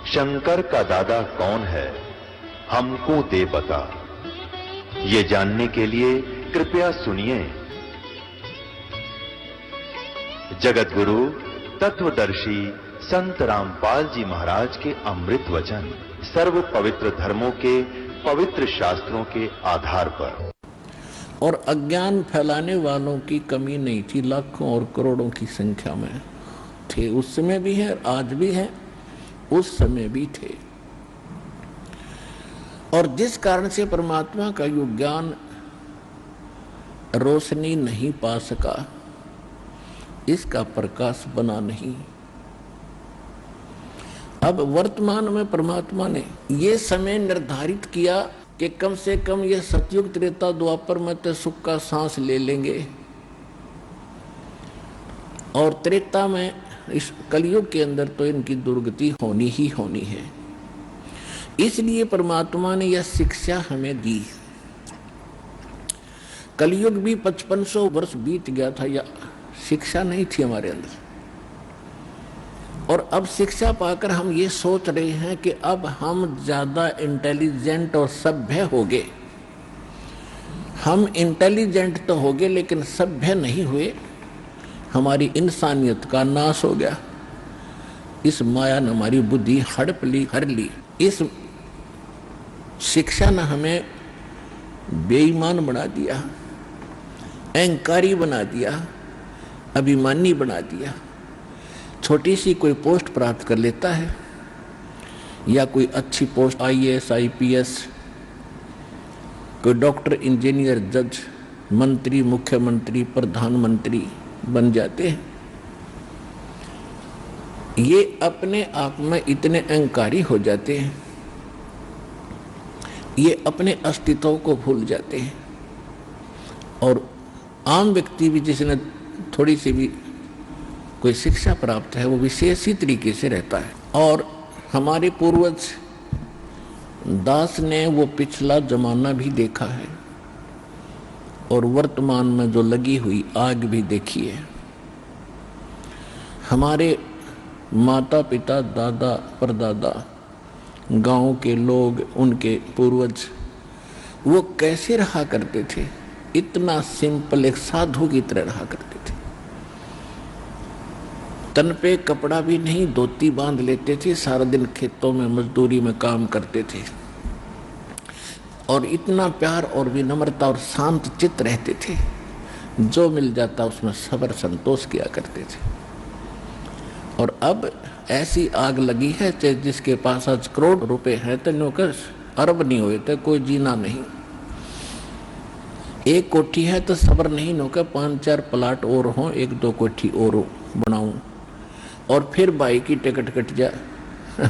शंकर का दादा कौन है, हमको दे बता। ये जानने के लिए कृपया सुनिए। जगत गुरु तत्वदर्शी संत रामपाल जी महाराज के अमृत वचन सर्व पवित्र धर्मों के पवित्र शास्त्रों के आधार पर। और अज्ञान फैलाने वालों की कमी नहीं थी, लाखों और करोड़ों की संख्या में थे। उस समय भी है, आज भी है, उस समय भी थे। और जिस कारण से परमात्मा का युग ज्ञान रोशनी नहीं पा सका, इसका प्रकाश बना नहीं। अब वर्तमान में परमात्मा ने ये समय निर्धारित किया कि कम से कम ये सतयुग त्रेता द्वापर में तो सुख का सांस ले लेंगे, और त्रेता में इस कलयुग के अंदर तो इनकी दुर्गति होनी ही होनी है। इसलिए परमात्मा ने यह शिक्षा हमें दी। कलयुग भी 5500 वर्ष बीत गया था, या शिक्षा नहीं थी हमारे अंदर। और अब शिक्षा पाकर हम ये सोच रहे हैं कि अब हम ज्यादा इंटेलिजेंट और सभ्य हो गए। हम इंटेलिजेंट तो हो गए लेकिन सभ्य नहीं हुए। हमारी इंसानियत का नाश हो गया। इस माया ने हमारी बुद्धि हड़प ली, हर ली। इस शिक्षा ने हमें बेईमान बना दिया, अहंकारी बना दिया, अभिमानी बना दिया। छोटी सी कोई पोस्ट प्राप्त कर लेता है, या कोई अच्छी पोस्ट IAS IPS, कोई डॉक्टर, इंजीनियर, जज, मंत्री, मुख्यमंत्री, प्रधानमंत्री बन जाते हैं। ये अपने आप में इतने अहंकारी हो जाते हैं, ये अपने अस्तित्व को भूल जाते हैं। और आम व्यक्ति भी जिसने थोड़ी सी भी कोई शिक्षा प्राप्त है, वो विशेष ही तरीके से रहता है। और हमारे पूर्वज दास ने वो पिछला जमाना भी देखा है, और वर्तमान में जो लगी हुई आग भी देखी है। हमारे माता पिता, दादा परदादा, गांव के लोग, उनके पूर्वज, वो कैसे रहा करते थे? इतना सिंपल, एक साधु की तरह रहा करते थे। तन पे कपड़ा भी नहीं, धोती बांध लेते थे, सारा दिन खेतों में मजदूरी में काम करते थे, और इतना प्यार और विनम्रता और शांत चित्त रहते थे। जो मिल जाता उसमें सब्र संतोष किया करते थे। और अब ऐसी आग लगी है, चाहे जिसके पास आज करोड़ रुपए हैं तो नौकर अरब नहीं हुए तो कोई जीना नहीं। एक कोठी है तो सब्र नहीं, नौकर 5-4 प्लाट और हों, 1-2 कोठी और बनाऊं, और फिर भाई की टिकट कट जा,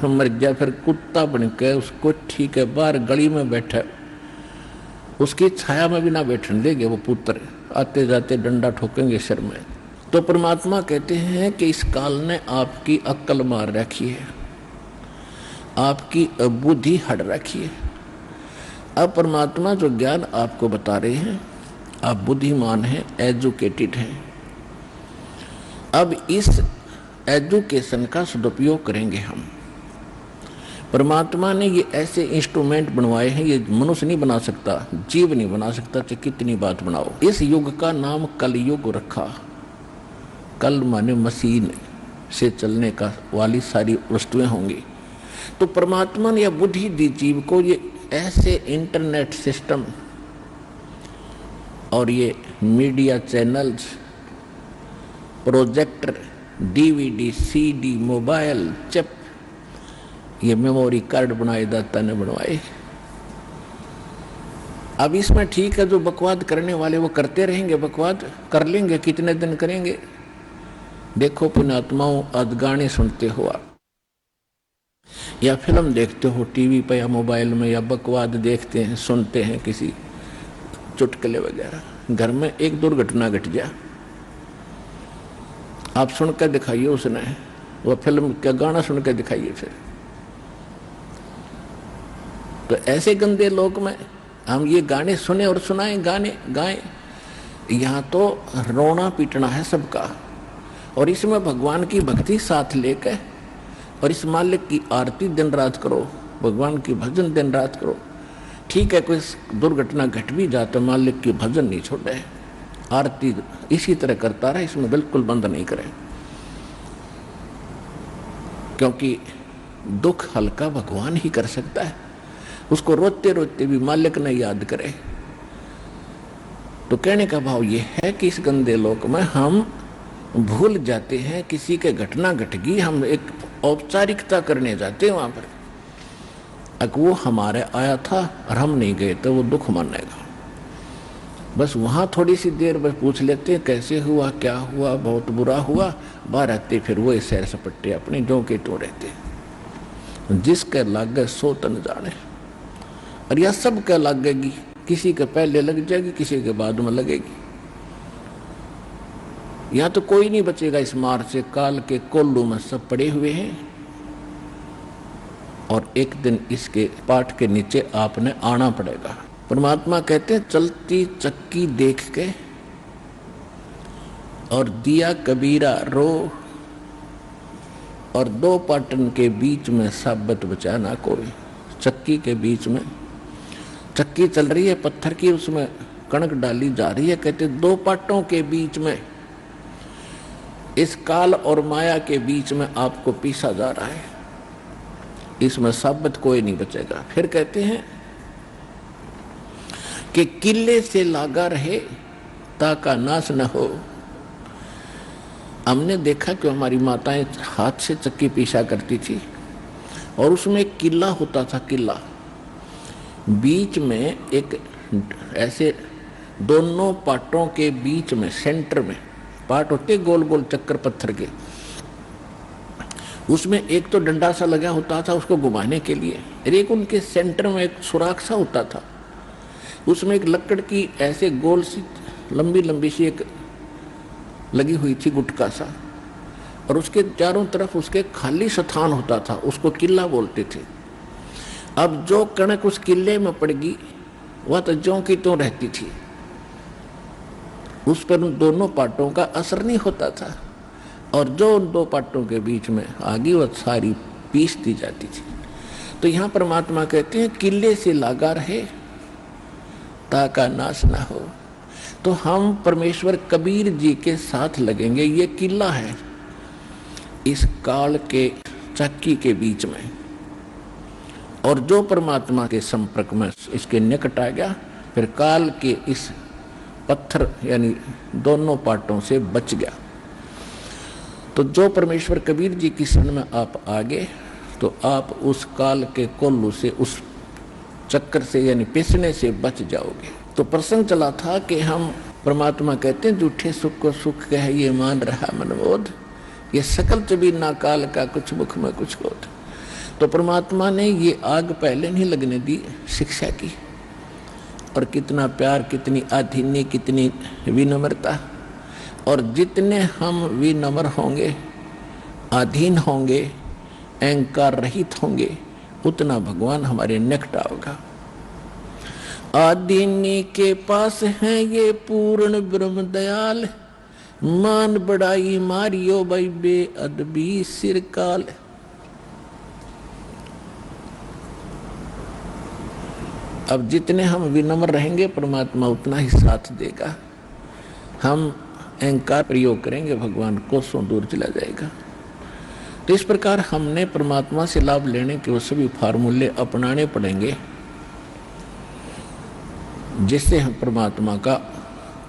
मर जा, फिर कुत्ता बन के उस कोठी के बाहर गली में बैठा, उसकी छाया में भी ना बैठने देंगे वो पुत्र, आते जाते डंडा ठोकेंगे सिर में। तो परमात्मा कहते हैं कि इस काल ने आपकी अक्ल मार रखी है, आपकी बुद्धि हट रखी है। अब परमात्मा जो ज्ञान आपको बता रहे हैं, आप बुद्धिमान हैं, एजुकेटेड हैं। अब इस एजुकेशन का सदुपयोग करेंगे हम। परमात्मा ने ये ऐसे इंस्ट्रूमेंट बनवाए हैं, ये मनुष्य नहीं बना सकता, जीव नहीं बना सकता, चाहे कितनी बात बनाओ। इस युग का नाम कलयुग रखा। कल माने मशीन से चलने का वाली सारी वस्तुएं होंगी। तो परमात्मा ने यह बुद्धि दी जीव को, ये ऐसे इंटरनेट सिस्टम और ये media channels, projector, DVD, CD, mobile, chip, ये मेमोरी कार्ड बनाए दाता ने बनवाए। अब इसमें ठीक है, जो बकवाद करने वाले वो करते रहेंगे, बकवाद कर लेंगे, कितने दिन करेंगे। देखो पुण्यात्माओं, आज गाने सुनते हो आप, या फिल्म देखते हो टीवी पे या मोबाइल में, या बकवाद देखते हैं, सुनते हैं, किसी चुटकुले वगैरह। घर में एक दुर्घटना घट जाए, आप सुन कर दिखाइए, उसने वो फिल्म का गाना सुन कर दिखाइए। फिर तो ऐसे गंदे लोक में हम ये गाने सुने और सुनाएं, गाने गाएं। यहाँ तो रोना पीटना है सबका, और इसमें भगवान की भक्ति साथ लेकर और इस मालिक की आरती दिन रात करो, भगवान की भजन दिन रात करो। ठीक है, कोई दुर्घटना घट भी जाता, मालिक की भजन नहीं छोड़े, आरती इसी तरह करता रहे, इसमें बिल्कुल बंद नहीं करे, क्योंकि दुख हल्का भगवान ही कर सकता है। उसको रोते रोते भी मालिक ने याद करे। तो कहने का भाव ये है कि इस गंदे लोक में हम भूल जाते हैं, किसी के घटना घट गई, हम एक औपचारिकता करने जाते हैं वहां पर, अगर वो हमारे आया था और हम नहीं गए तो वो दुख मानेगा। बस वहां थोड़ी सी देर बस पूछ लेते हैं कैसे हुआ, क्या हुआ, बहुत बुरा हुआ, बाहर आते फिर वो सैर सपट्टे अपने जो के तो रहते। जिसके लागे सो तन जाने, और यह सब क्या लगेगी, किसी के पहले लग जाएगी, किसी के बाद में लगेगी। यहां तो कोई नहीं बचेगा इस मार से, काल के कोल्लू में सब पड़े हुए हैं। और एक दिन इसके पाठ के नीचे आपने आना पड़ेगा। परमात्मा कहते हैं चलती चक्की देख के और दिया कबीरा रो, और दो पाटन के बीच में साबत बचा ना कोई। चक्की के बीच में चक्की चल रही है पत्थर की, उसमें कणक डाली जा रही है, कहते दो पाटों के बीच में, इस काल और माया के बीच में आपको पीसा जा रहा है, इसमें साबित कोई नहीं बचेगा। फिर कहते हैं कि किले से लागा रहे ताका नाश न हो। हमने देखा कि हमारी माताएं हाथ से चक्की पीसा करती थी और उसमें एक किला होता था, किला बीच में एक ऐसे दोनों पाटों के बीच में सेंटर में पाट होते गोल गोल चक्कर पत्थर के, उसमें एक तो डंडा सा लगा होता था उसको घुमाने के लिए, और एक उनके सेंटर में एक सुराख सा होता था, उसमें एक लकड़ की ऐसे गोल सी लंबी लंबी सी एक लगी हुई थी गुटका सा, और उसके चारों तरफ उसके खाली स्थान होता था, उसको किला बोलते थे। अब जो कणक उस किले में पड़ गई वह तो ज्यों की त्यों रहती थी, उस पर उन दोनों पाटों का असर नहीं होता था, और जो उन दो पाटों के बीच में आ गई वह सारी पीस दी जाती थी। तो यहाँ परमात्मा कहते हैं किले से लागा रहे ताका नाश ना हो। तो हम परमेश्वर कबीर जी के साथ लगेंगे, ये किला है इस काल के चक्की के बीच में, और जो परमात्मा के संपर्क में इसके निकट आ गया फिर काल के इस पत्थर यानी दोनों पाटों से बच गया। तो जो परमेश्वर कबीर जी की शरण में आप आ गए तो आप उस काल के कोल्लू से, उस चक्कर से यानी पिसने से बच जाओगे। तो प्रसंग चला था कि हम परमात्मा कहते हैं झूठे सुख को सुख कह ये मान रहा मनबोध, ये सकल चबी ना काल का कुछ मुख में कुछ बोध। तो परमात्मा ने ये आग पहले नहीं लगने दी शिक्षा की, और कितना प्यार, कितनी आधीन्य, कितनी विनम्रता। और जितने हम विनम्र होंगे, अधीन होंगे, अहंकार रहित होंगे, उतना भगवान हमारे निकट आओगा। आदीनी के पास है ये पूर्ण ब्रह्म दयाल, मान बड़ाई मारियो भाई बेअदबी सिरकाल। अब जितने हम विनम्र रहेंगे परमात्मा उतना ही साथ देगा, हम अहंकार प्रयोग करेंगे भगवान कोसों दूर चला जाएगा। तो इस प्रकार हमने परमात्मा से लाभ लेने के वो सभी फार्मूले अपनाने पड़ेंगे जिससे हम परमात्मा का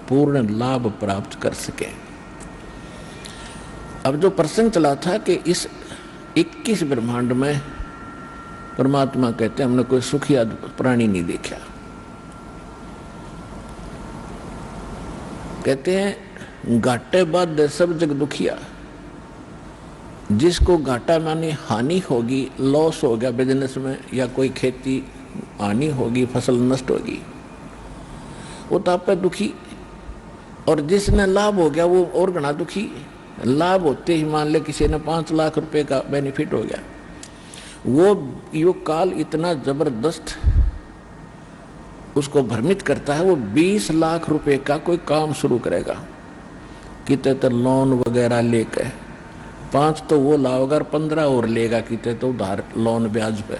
पूर्ण लाभ प्राप्त कर सके। अब जो प्रसंग चला था कि इस 21 ब्रह्मांड में परमात्मा कहते हैं हमने कोई सुखी प्राणी नहीं देखा। कहते हैं घाटे बाद सब जग दुखिया। जिसको घाटा माने हानि होगी, लॉस हो गया बिजनेस में, या कोई खेती हानि होगी, फसल नष्ट होगी, वो तो आप पे दुखी। और जिसने लाभ हो गया वो और घना दुखी। लाभ होते ही मान ले किसी ने 5 लाख रुपए का बेनिफिट हो गया, वो युग काल इतना जबरदस्त उसको भ्रमित करता है, वो 20 लाख रुपए का कोई काम शुरू करेगा, कितने तो लोन वगैरह लेकर 5 तो वो लाओगा और 15 और लेगा कितने तो उधार लोन ब्याज पे,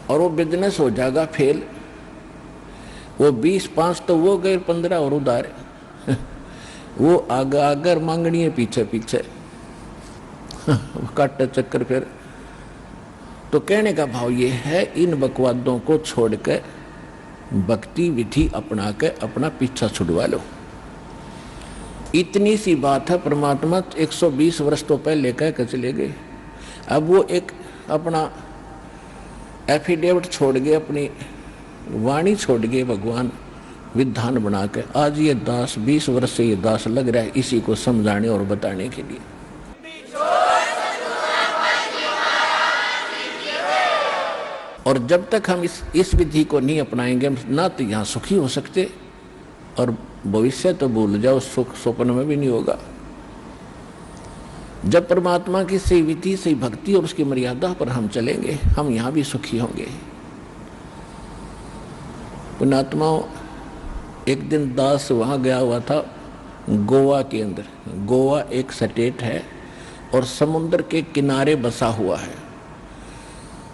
और वो बिजनेस हो जाएगा फेल। वो 20-5 तो वो गए, 15 और उधार वो आगे आगे मांगनी है पीछे पीछे काटे चक्कर। फिर तो कहने का भाव ये है, इन बकवादों को छोड़ के भक्ति विधि अपना के अपना पीछा छुड़वा लो। इतनी सी बात है। परमात्मा 120 वर्ष तो पहले कह के चले गए। अब वो एक अपना एफिडेविट छोड़ गए, अपनी वाणी छोड़ गए भगवान विधान बना के। आज ये दास 20 वर्ष से ये दास लग रहा है इसी को समझाने और बताने के लिए। और जब तक हम इस विधि को नहीं अपनाएंगे, हम ना तो यहाँ सुखी हो सकते, और भविष्य तो भूल जाओ, सुख स्वप्न में भी नहीं होगा। जब परमात्मा की सही विधि, सही भक्ति और उसकी मर्यादा पर हम चलेंगे, हम यहाँ भी सुखी होंगे। पुण्यात्माओं, एक दिन दास वहाँ गया हुआ था गोवा के अंदर। गोवा एक स्टेट है और समुद्र के किनारे बसा हुआ है।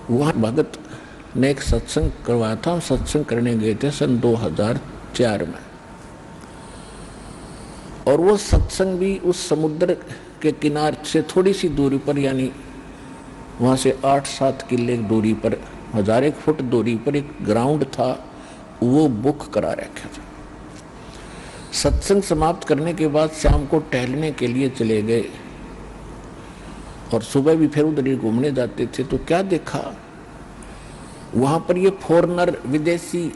वहाँ भगत ने एक सत्संग करवाया था। हम सत्संग करने गए थे सन 2004 में, और वो सत्संग भी उस समुद्र के किनारे से थोड़ी सी दूरी पर, यानी वहाँ से 8-7 किले दूरी पर, 1000 फुट दूरी पर एक ग्राउंड था, वो बुक करा रखा था। सत्संग समाप्त करने के बाद शाम को टहलने के लिए चले गए, और सुबह भी फिर उधर ही घूमने जाते थे। तो क्या देखा, वहां पर ये फॉरेनर, विदेशी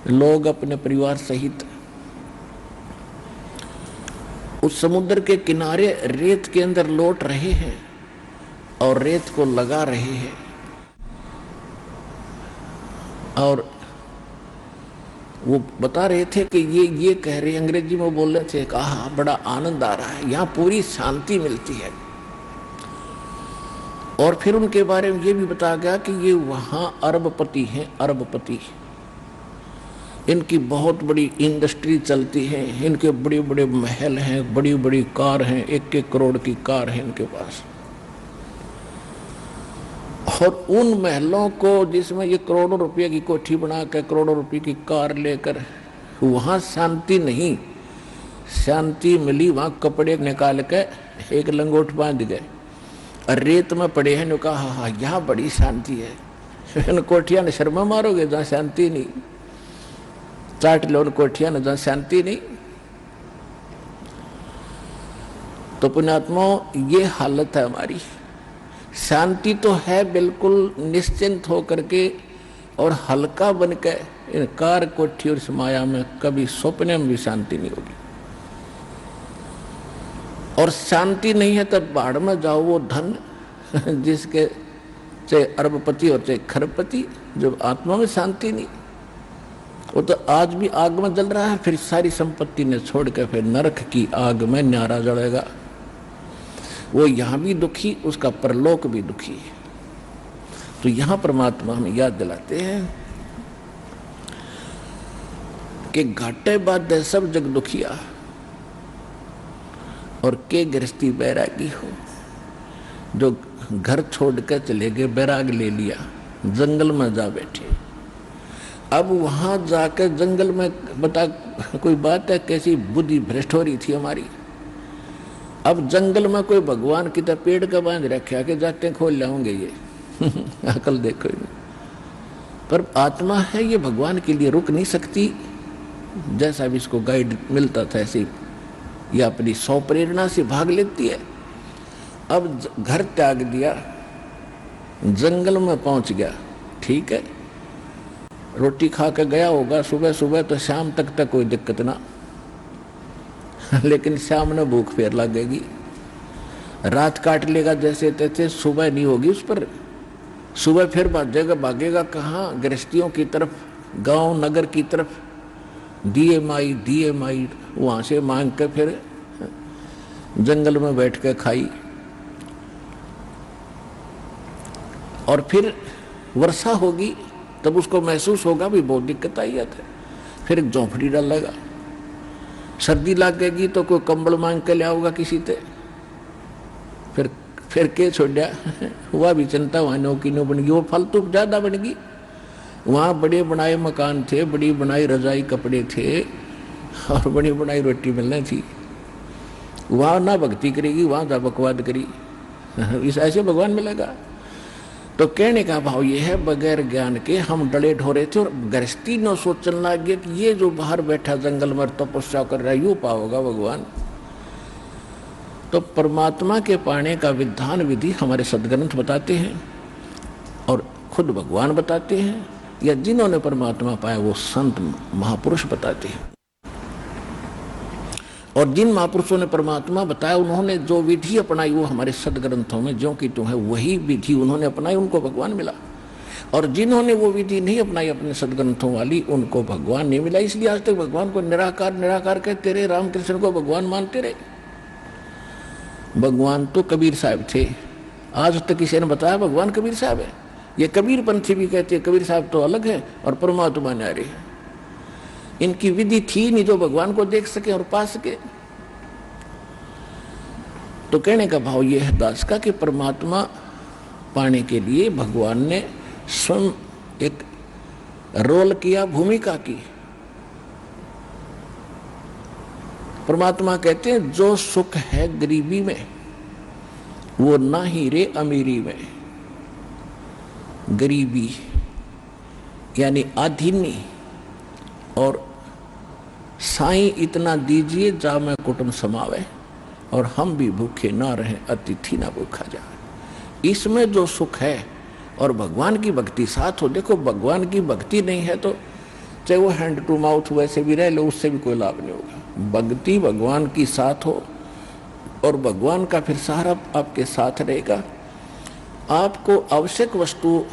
लोग अपने परिवार सहित उस समुद्र के किनारे रेत के अंदर लौट रहे हैं और रेत को लगा रहे हैं। और वो बता रहे थे कि ये कह रहे, अंग्रेजी में बोल रहे थे, कहा बड़ा आनंद आ रहा है, यहाँ पूरी शांति मिलती है। और फिर उनके बारे में ये भी बताया गया कि ये वहाँ अरबपति हैं, अरबपति। इनकी बहुत बड़ी इंडस्ट्री चलती है, इनके बड़े बड़े महल हैं, बड़ी बड़ी कार हैं, 1-1 करोड़ की कार है इनके पास। और उन महलों को, जिसमें ये करोड़ों रुपए की कोठी बना कर, करोड़ों रुपए की कार लेकर, वहाँ शांति नहीं, शांति मिली वहाँ कपड़े निकाल के एक लंगोट बांध गए और रेत में पड़े हैं। कहा हाँ यहाँ बड़ी शांति है। इन कोठिया ने शर्मा मारोगे जहाँ शांति नहीं, चाट लो उन कोठिया ने जहाँ शांति नहीं। तो पुण्यात्माओं, ये हालत है हमारी। शांति तो है बिल्कुल निश्चिंत होकर के और हल्का बन के, इन कार कोठी और इस माया में कभी सपने में भी शांति नहीं होगी। और शांति नहीं है तब बाढ़ में जाओ, वो धन जिसके चाहे अरबपति और चाहे खरबपति, जब आत्मा में शांति नहीं, वो तो आज भी आग में जल रहा है, फिर सारी संपत्ति ने छोड़ के फिर नरक की आग में न्यारा जलेगा। वो यहाँ भी दुखी, उसका परलोक भी दुखी है। तो यहाँ परमात्मा हमें याद दिलाते हैं कि घाटे बाधे सब जग दुखिया, और के गृहस्थी बैरागी हो। जो घर छोड़ कर चले गए, बैराग ले लिया, जंगल में जा बैठे। अब वहां जाकर जंगल में बता कोई बात है, कैसी बुद्धि भ्रष्ट हो रही थी हमारी। अब जंगल में कोई भगवान की तरह पेड़ का बांध रखा कि जाते खोल लाऊंगे ये अकल देखो। पर आत्मा है, ये भगवान के लिए रुक नहीं सकती। जैसा भी इसको गाइड मिलता था ऐसे ये अपनी सौ प्रेरणा से भाग लेती है। अब घर त्याग दिया, जंगल में पहुंच गया, ठीक है, रोटी खा के गया होगा सुबह सुबह, तो शाम तक कोई दिक्कत ना लेकिन शाम में भूख फेर लगेगी, रात काट लेगा जैसे तैसे, सुबह नहीं होगी उस पर। सुबह फिर भागेगा कहाँ? गृहस्थियों की तरफ, गांव नगर की तरफ, दिए माई वहां से मांग के फिर जंगल में बैठ के खाई। और फिर वर्षा होगी तब उसको महसूस होगा भी बहुत दिक्कत आई है, फिर एक झोंपड़ी डालेगा। सर्दी लगेगी तो कोई कंबल मांग के ले आओगा किसी से, फिर के छोड़ा हुआ भी चिंता, वहाँ नौकी नो बन गई, वो फालतू ज़्यादा बन गई। वहाँ बड़े बनाए मकान थे, बड़ी बनाई रजाई कपड़े थे और बड़ी बनाई रोटी मिलनी थी। वहाँ ना भक्ति करेगी, वहाँ जा बकवाद करी, इस ऐसे भगवान मिलेगा। तो कहने का भाव ये है, बगैर ज्ञान के हम डले ढोरे थे और गृहस्थी न सोचने लग गए कि ये जो बाहर बैठा जंगल में तपस्या कर रहा है यूं पाओगा भगवान। तो परमात्मा के पाने का विधान विधि हमारे सदग्रंथ बताते हैं और खुद भगवान बताते हैं, या जिन्होंने परमात्मा पाया वो संत महापुरुष बताते हैं। और जिन महापुरुषों ने परमात्मा बताया उन्होंने जो विधि अपनाई वो हमारे सदग्रंथों में ज्यों की त्यों है, वही विधि उन्होंने अपनाई, उनको भगवान मिला। और जिन्होंने वो विधि नहीं अपनाई अपने सदग्रंथों वाली, उनको भगवान नहीं मिला। इसलिए आज तक भगवान को निराकार निराकार कहते रहे, रामकृष्ण को भगवान मानते रहे। भगवान तो कबीर साहब थे, आज तक किसी ने बताया भगवान कबीर साहब है? ये कबीर पंथी भी कहते हैं कबीर साहब तो अलग है और परमात्मा न्यारे है। इनकी विधि थी नहीं जो भगवान को देख सके और पा सके। तो कहने का भाव यह है दास का कि परमात्मा पाने के लिए भगवान ने स्वयं एक रोल किया, भूमिका की। परमात्मा कहते हैं जो सुख है गरीबी में वो ना ही रे अमीरी में। गरीबी यानी आधीनी और साईं इतना दीजिए जा मैं कुटुंब समावे और हम भी भूखे ना रहें अतिथि ना भूखा जाए। इसमें जो सुख है और भगवान की भक्ति साथ हो। देखो भगवान की भक्ति नहीं है तो चाहे वो हैंड टू माउथ वैसे भी रह लो, उससे भी कोई लाभ नहीं होगा। भक्ति भगवान की साथ हो और भगवान का फिर सहारा आपके साथ रहेगा। आपको आवश्यक वस्तु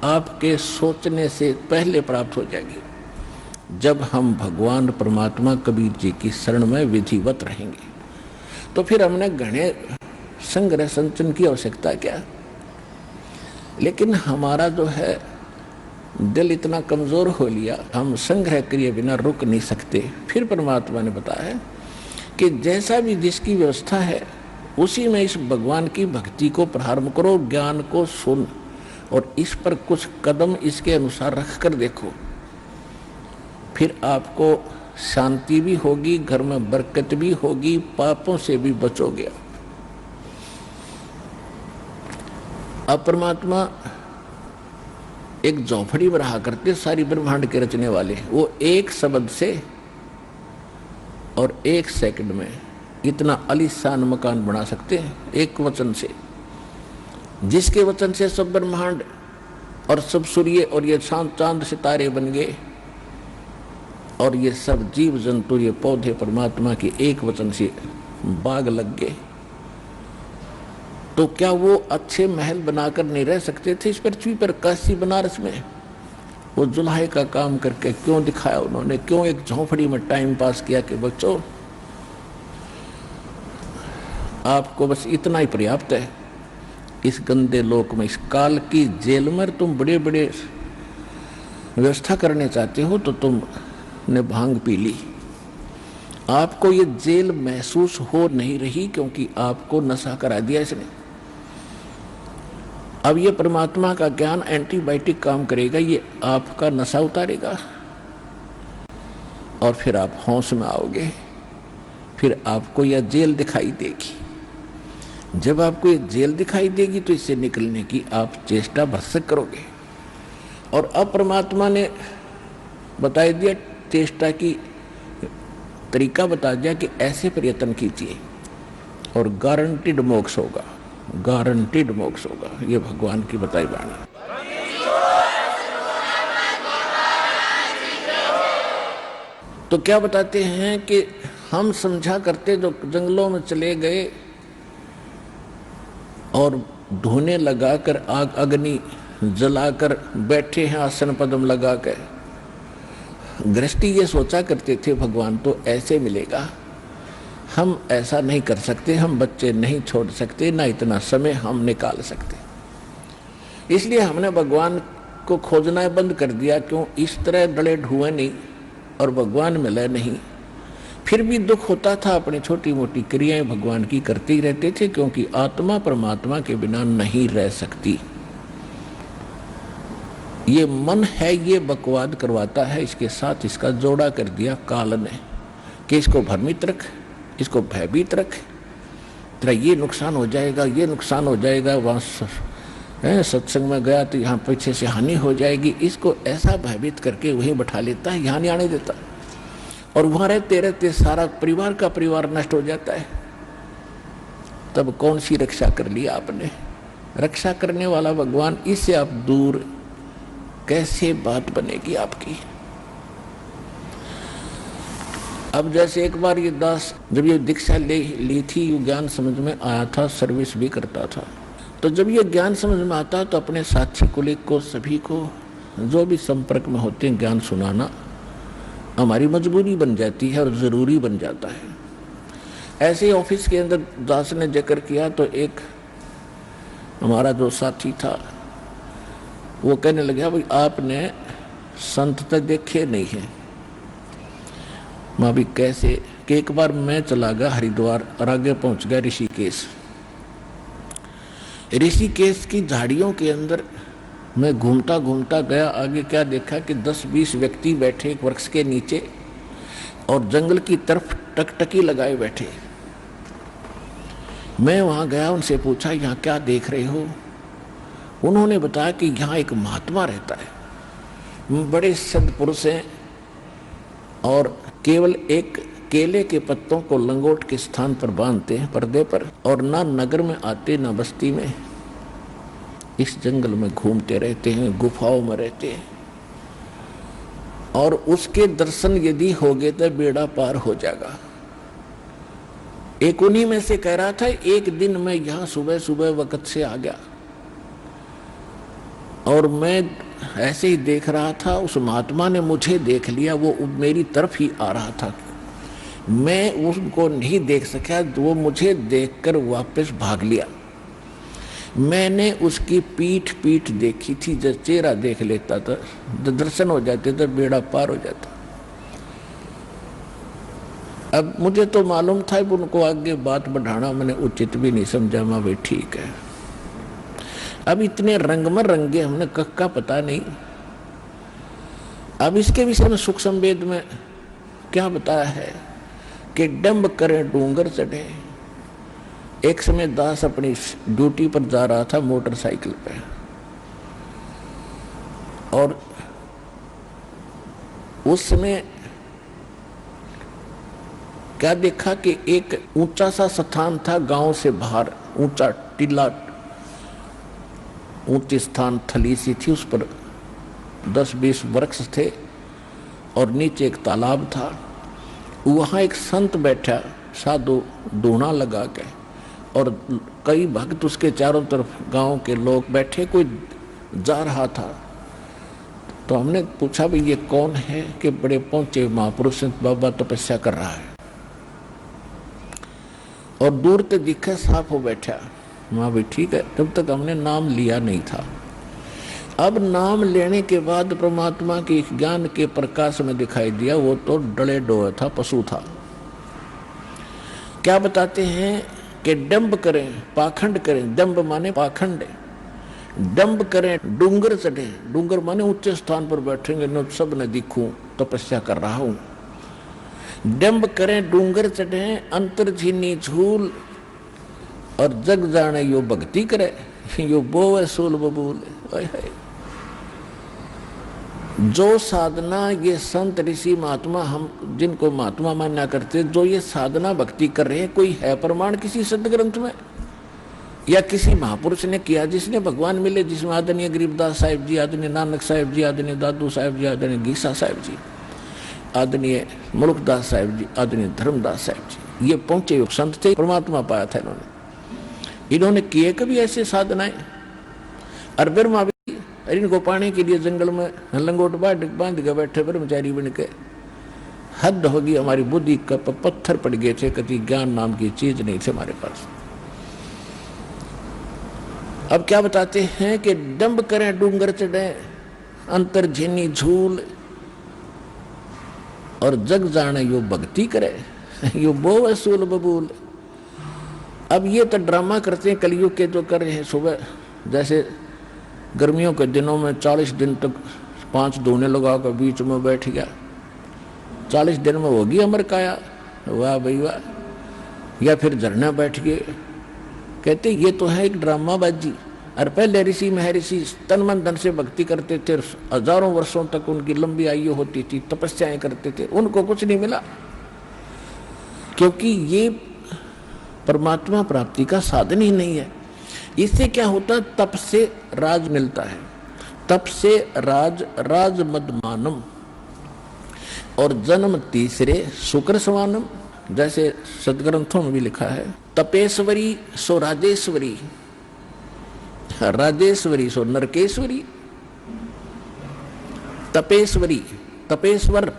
आपके सोचने से पहले प्राप्त हो जाएगी जब हम भगवान परमात्मा कबीर जी की शरण में विधिवत रहेंगे। तो फिर हमने घने संग्रह संचन की आवश्यकता क्या। लेकिन हमारा जो है दिल इतना कमजोर हो लिया, हम संग्रह किए बिना रुक नहीं सकते। फिर परमात्मा ने बताया कि जैसा भी जिसकी व्यवस्था है उसी में इस भगवान की भक्ति को प्रारंभ करो, ज्ञान को सुन और इस पर कुछ कदम इसके अनुसार रख कर देखो। फिर आपको शांति भी होगी, घर में बरकत भी होगी, पापों से भी बचोगे। अब परमात्मा एक झोपड़ी में रहा करते, सारी ब्रह्मांड के रचने वाले। वो एक शब्द से और एक सेकंड में इतना आलीशान मकान बना सकते हैं, एक वचन से, जिसके वचन से सब ब्रह्मांड और सब सूर्य और ये चांद सितारे बन गए और ये सब जीव जंतु, ये पौधे परमात्मा के एक वचन से बाग लग गए। तो क्या वो अच्छे महल बनाकर नहीं रह सकते थे इस पृथ्वी पर? काशी बनारस में वो जुल्हे का काम करके क्यों दिखाया उन्होंने? क्यों एक झोंपड़ी में टाइम पास किया कि बच्चों आपको बस इतना ही पर्याप्त है। इस गंदे लोक में, इस काल की जेल में तुम बड़े बड़े व्यवस्था करने चाहते हो तो तुमने भांग पी ली। आपको ये जेल महसूस हो नहीं रही क्योंकि आपको नशा करा दिया इसने। अब ये परमात्मा का ज्ञान एंटीबायोटिक काम करेगा, ये आपका नशा उतारेगा और फिर आप होश में आओगे। फिर आपको यह जेल दिखाई देगी। जब आपको ये जेल दिखाई देगी तो इससे निकलने की आप चेष्टा भरसक करोगे। और अब परमात्मा ने बता दिया, चेष्टा की तरीका बता दिया कि ऐसे प्रयत्न कीजिए और गारंटीड मोक्ष होगा, गारंटीड मोक्ष होगा। ये भगवान की बताई वाणी। तो क्या बताते हैं कि हम समझा करते जो जंगलों में चले गए और धोने लगाकर आग अग्नि जलाकर बैठे हैं आसन पद्म लगाकर। गृहस्थी ये सोचा करते थे भगवान तो ऐसे मिलेगा। हम ऐसा नहीं कर सकते, हम बच्चे नहीं छोड़ सकते, ना इतना समय हम निकाल सकते। इसलिए हमने भगवान को खोजना बंद कर दिया। क्यों? इस तरह डले ढुए नहीं और भगवान मिले नहीं। फिर भी दुख होता था, अपनी छोटी मोटी क्रियाएं भगवान की करते ही रहते थे, क्योंकि आत्मा परमात्मा के बिना नहीं रह सकती। ये मन है, ये बकवाद करवाता है, इसके साथ इसका जोड़ा कर दिया काल ने कि इसको भ्रमित रख, इसको भयभीत रख, तेरा ये नुकसान हो जाएगा, ये नुकसान हो जाएगा, वहाँ सत्संग में गया तो यहाँ पीछे से हानि हो जाएगी। इसको ऐसा भयभीत करके वहीं बैठा लेता है, यहाँ नहीं आने देता, और वहाँ रहते रहते सारा परिवार का परिवार नष्ट हो जाता है। तब कौन सी रक्षा कर लिया आपने? रक्षा करने वाला भगवान, इससे आप दूर कैसे बात बनेगी आपकी? अब जैसे एक बार ये दास जब ये दीक्षा ली थी, ये ज्ञान समझ में आया था, सर्विस भी करता था, तो जब ये ज्ञान समझ में आता तो अपने साथी कुलिक को, सभी को जो भी संपर्क में होते हैं, ज्ञान सुनाना हमारी मजबूरी बन जाती है और जरूरी बन जाता है। ऐसे ही ऑफिस के अंदर दास ने जिक्र किया तो एक हमारा जो साथी था वो कहने लगा, भाई आपने संत तो देखे नहीं है। मैं भी कैसे कि एक बार मैं चला गया हरिद्वार और आगे पहुंच गया ऋषिकेश। ऋषिकेश की झाड़ियों के अंदर मैं घूमता घूमता गया, आगे क्या देखा कि 10-20 व्यक्ति बैठे एक वृक्ष के नीचे और जंगल की तरफ टकटकी लगाए बैठे। मैं वहां गया, उनसे पूछा यहाँ क्या देख रहे हो? उन्होंने बताया कि यहाँ एक महात्मा रहता है, बड़े सद्पुरुष हैं, और केवल एक केले के पत्तों को लंगोट के स्थान पर बांधते हैं पर्दे पर, और ना नगर में आते ना बस्ती में, इस जंगल में घूमते रहते हैं, गुफाओं में रहते हैं, और उसके दर्शन यदि हो गए तो बेड़ा पार हो जाएगा। एक उन्हीं में से कह रहा था, एक दिन मैं यहां सुबह सुबह वक्त से आ गया और मैं ऐसे ही देख रहा था, उस महात्मा ने मुझे देख लिया, वो मेरी तरफ ही आ रहा था, मैं उसको नहीं देख सका, वो मुझे देखकर वापस भाग लिया। मैंने उसकी पीठ देखी थी, जब चेहरा देख लेता था, दर्शन हो जाते तो बेड़ा पार हो जाता। अब मुझे तो मालूम था, उनको आगे बात बढ़ाना मैंने उचित भी नहीं समझा। मैं भाई ठीक है, अब इतने रंग में रंगे हमने कक्का पता नहीं। अब इसके विषय में सुख संवेद में क्या बताया है कि डंब करें डूंगर चढ़े। एक समय दास अपनी ड्यूटी पर जा रहा था मोटरसाइकिल पे, और उस समय क्या देखा कि एक ऊंचा सा स्थान था, गांव से बाहर ऊंचा टीला, ऊंचे स्थान, थली सी थी, उस पर 10-20 वृक्ष थे और नीचे एक तालाब था। वहां एक संत बैठा, साधु धूना लगा के, और कई भक्त उसके चारों तरफ गांव के लोग बैठे, कोई जा रहा था। तो हमने पूछा भी ये कौन है? कि बड़े पहुंचे महापुरुष बाबा तपस्या कर रहा है, और दूर तक दिखा साफ हो बैठा। माँ भी ठीक है, तब तक हमने नाम लिया नहीं था। अब नाम लेने के बाद परमात्मा के ज्ञान के प्रकाश में दिखाई दिया, वो तो डले डोए था, पशु था। क्या बताते हैं कि डंब करें, पाखंड करें, डंब माने पाखंड, डंब करें डूंगर चढ़े, डूंगर माने ऊंचे स्थान पर बैठेंगे न सब न दिखूं, तपस्या कर रहा हूं। डंब करें डूंगर चढ़े, अंतर झीनी झूल, और जग जाने यो भक्ति करे, यो बोवे सूल बबूल। जो साधना ये संत ऋषि महात्मा, हम जिनको महात्मा मानना करते, जो ये साधना भक्ति कर रहे हैं, कोई है प्रमाण किसी सदग्रंथ में या किसी महापुरुष ने किया जिसने भगवान मिले, जिसमें आदरणीय गरीबदास साहिब जी, आदरणीय नानक साहिब जी, आदरणीय दादू साहिब जी, आदरणीय गीसा साहिब जी, आदरणीय मुल्कदास साहिब जी, आदरणीय धर्मदास साहिब जी, ये पहुंचे योग संत थे, परमात्मा पाया था इन्होंने किए कभी ऐसे साधनाएं। और ब्रह्मा भी इनको पाने के लिए जंगल में लंगोट बांध के बैठे ब्रह्मचारी बन के, हद होगी हमारी बुद्धि का, पत्थर पड़ गए थे, कभी ज्ञान नाम की चीज नहीं थे हमारे पास। अब क्या बताते हैं कि डंब करें डूंगर चढ़े, अंतर झीनी झूल, और जग जाने यो भक्ति करे। यो बो वसूल बबूल। अब ये तो ड्रामा करते हैं कलयुग के जो कर रहे हैं। सुबह जैसे गर्मियों के दिनों में 40 दिन तक 5 धोने लगा कर बीच में बैठ गया, 40 दिन में होगी अमर काया, वाह भाई वाह। या फिर झरना बैठ गए, कहते ये तो है एक ड्रामाबाजी। और पहले ऋषि महर्षि तन मन धन से भक्ति करते थे, हजारों वर्षों तक उनकी लंबी आयु होती थी, तपस्याएं करते थे, उनको कुछ नहीं मिला, क्योंकि ये परमात्मा प्राप्ति का साधन ही नहीं है। इससे क्या होता है, तप से राज मिलता है, तप से राज मदमानम, और जन्म तीसरे शुक्र सवानम। जैसे सदग्रंथों में भी लिखा है, तपेश्वरी सो राजेश्वरी, राजेश्वरी सो नरकेश्वरी। तपेश्वरी, तपेश्वर,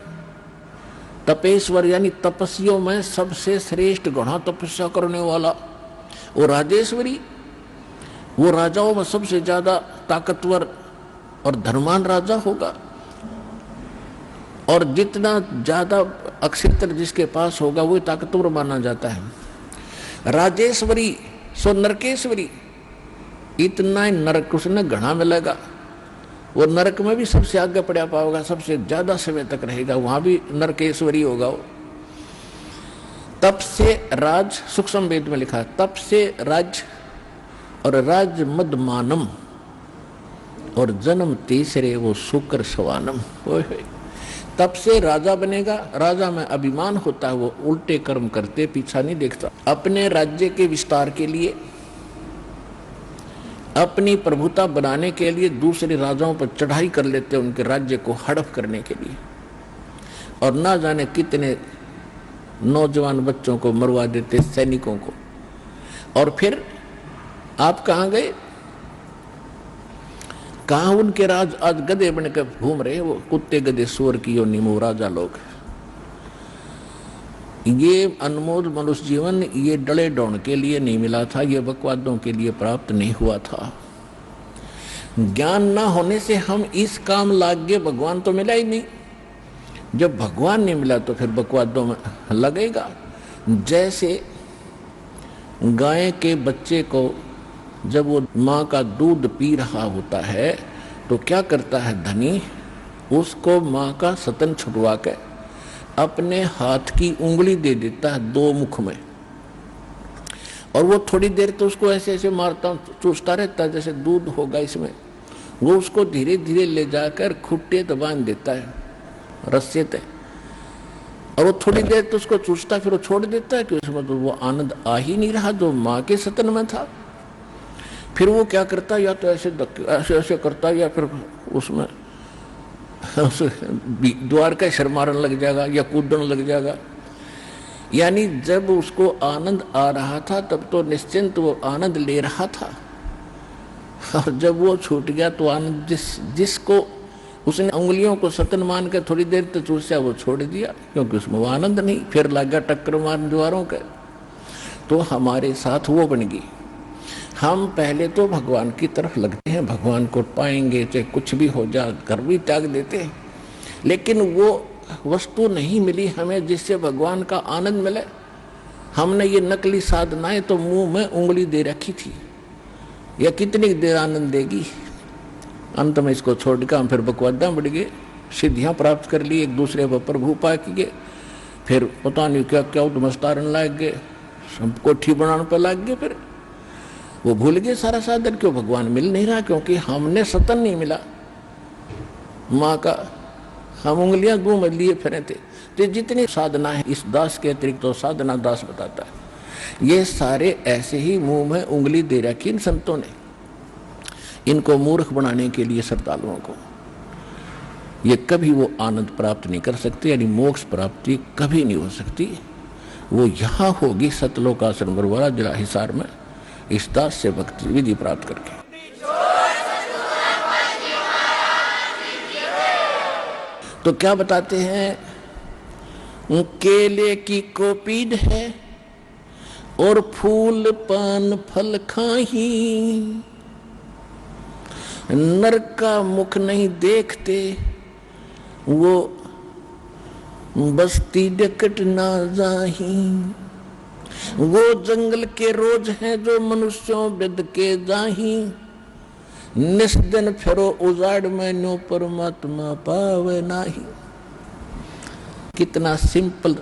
तपेश्वर यानी तपस्वियों में सबसे श्रेष्ठ घना तपस्या करने वाला। और राजेश्वरी, वो राजाओं में सबसे ज्यादा ताकतवर और धर्मान राजा होगा। और जितना ज्यादा अक्षेत्र जिसके पास होगा वो ताकतवर माना जाता है। राजेश्वरी सो नरकेश्वरी, इतना ही नरक उसने घना मिलेगा। वो नरक में भी सबसे आगे पड़ा पाओगा, सबसे ज्यादा समय तक रहेगा, वहां भी नरकेश्वरी होगा वो। तप से राज, सूक्ष्म वेद में लिखा है, तप से राज और राज मदमानम, और जन्म तीसरे वो शुक्र सवानम। तब से राजा बनेगा, राजा में अभिमान होता है, वो उल्टे कर्म करते पीछा नहीं देखता। अपने राज्य के विस्तार के लिए, अपनी प्रभुता बनाने के लिए दूसरे राजाओं पर चढ़ाई कर लेते, उनके राज्य को हड़प करने के लिए, और ना जाने कितने नौजवान बच्चों को मरवा देते, सैनिकों को। और फिर आप कहाँ गए, कहाँ उनके राज आज गधे बनकर घूम रहे, वो कुत्ते गधे सुअर की योनि में राजा लोग। ये अनमोल मनुष्य जीवन ये डले डौण के लिए नहीं मिला था, ये बकवादों के लिए प्राप्त नहीं हुआ था। ज्ञान ना होने से हम इस काम लाग गए, भगवान तो मिला ही नहीं। जब भगवान नहीं मिला तो फिर बकवादों में लगेगा। जैसे गाय के बच्चे को जब वो माँ का दूध पी रहा होता है तो क्या करता है धनी, उसको माँ का स्तन छुटवा के अपने हाथ की उंगली दे देता है 2 मुख में, और वो थोड़ी देर तो उसको ऐसे ऐसे मारता चूसता रहता है जैसे दूध होगा इसमें। वो उसको धीरे धीरे ले जाकर खुट्टे तो बांध देता है रस्से ते, और वो थोड़ी देर तो उसको चूसता फिर वो छोड़ देता है कि उसमें तो वो आनंद आ ही नहीं रहा जो माँ के स्तन में था। फिर वो क्या करता, या तो ऐसे ऐसे करता, या फिर उसमें द्वार का शर मारने लग जाएगा या कूदने लग जाएगा। यानी जब उसको आनंद आ रहा था तब तो निश्चिंत वो आनंद ले रहा था, और जब वो छूट गया तो आनंद जिसको उसने उंगलियों को सतन मान के थोड़ी देर तक चूसा वो छोड़ दिया, क्योंकि उसमें वो आनंद नहीं। फिर लग गया टक्कर मारने द्वारों के। तो हमारे साथ वो बन गई। हम पहले तो भगवान की तरफ लगते हैं, भगवान को पाएंगे चाहे कुछ भी हो जाए, घर भी त्याग देते हैं, लेकिन वो वस्तु नहीं मिली हमें जिससे भगवान का आनंद मिले। हमने ये नकली साधनाएं तो मुंह में उंगली दे रखी थी, यह कितनी देर आनंद देगी। अंत में इसको छोड़ कर हम फिर बकवादा बढ़ गए, सिद्धियां प्राप्त कर ली, एक दूसरे पर प्रभु पा किए, फिर पता नहीं क्या क्या उद्मस्तारण लाग गए, सब कोठी बनाने पर लाग गए। फिर वो भूल गए सारा साधन, क्यों भगवान मिल नहीं रहा, क्योंकि हमने सतन नहीं मिला माँ का, हम उंगलियां मुंह में लिए फिरे थे। तो जितनी साधना है इस दास के अतिरिक्त तो साधना दास बताता है, ये सारे ऐसे ही मुंह में उंगली दे रखी इन संतों ने, इनको मूर्ख बनाने के लिए श्रद्धालुओं को। ये कभी वो आनंद प्राप्त नहीं कर सकते, यानी मोक्ष प्राप्ति कभी नहीं हो सकती। वो यहाँ होगी सतलोकाश्रम बरवाला जिला हिसार में, इस दास से भक्ति विधि प्राप्त करके। तो क्या बताते हैं, केले की कोपीड है और फूल पान फल खाही, नर का मुख नहीं देखते वो बस्ती डकट ना जाही, वो जंगल के रोज हैं जो मनुष्यों बिद के जाही, निस दिन फिरो उजाड़ में नो परमात्मा पावे नाही। कितना सिंपल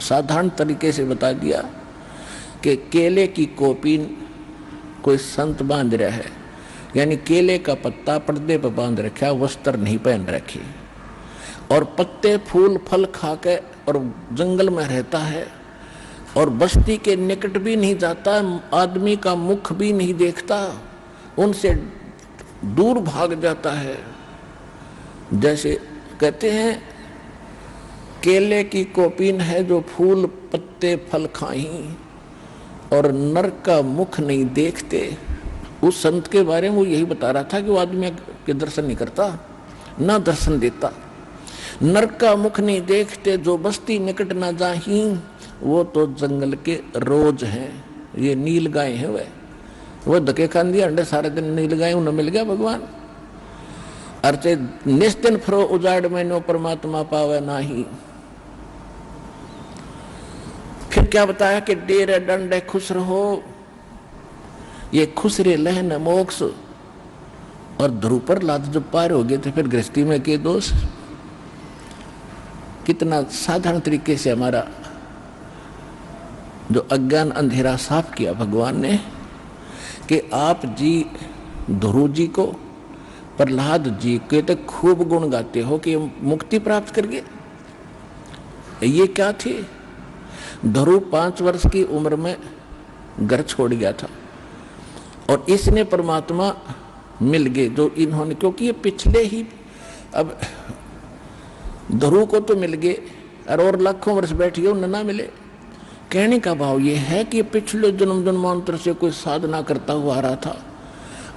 साधारण तरीके से बता दिया कि केले की कोपीन कोई संत बांध रहा है, यानी केले का पत्ता पर्दे पर बांध रखा, वस्त्र नहीं पहन रखे, और पत्ते फूल फल खा के और जंगल में रहता है और बस्ती के निकट भी नहीं जाता, आदमी का मुख भी नहीं देखता, उनसे दूर भाग जाता है। जैसे कहते हैं केले की कोपीन है जो फूल पत्ते फल खाई और नर का मुख नहीं देखते। उस संत के बारे में वो यही बता रहा था कि वो आदमी के दर्शन नहीं करता, ना दर्शन देता, नर का मुख नहीं देखते, जो बस्ती निकट ना जाही, वो तो जंगल के रोज हैं। ये नील गाय है, वह धके खान दिया अंडे सारे दिन नील गाय उन्हें मिल गया भगवान। अर्चे निस्तिन फरो उजाड़ में नो परमात्मा पावे नाही। फिर क्या बताया कि डेरे डंडे खुश रहो, ये खुसरे लहन मोक्ष। और ध्रुव पर लाद जब पार हो गए थे फिर गृहस्थी में के दोष। कितना साधारण तरीके से हमारा जो अज्ञान अंधेरा साफ किया भगवान ने कि आप जी ध्रुव जी को प्रहलाद जी के तो खूब गुण गाते हो कि मुक्ति प्राप्त कर गए। ये क्या थे? ध्रुव 5 वर्ष की उम्र में घर छोड़ गया था और इसने परमात्मा मिल गए जो इन्होंने, क्योंकि ये पिछले ही, अब ध्रुव को तो मिल गए और लाखों वर्ष बैठिए उन्हें ना मिले। कहने का भाव ये है कि पिछले जन्म जन्मांतर से कोई साधना करता हुआ आ रहा था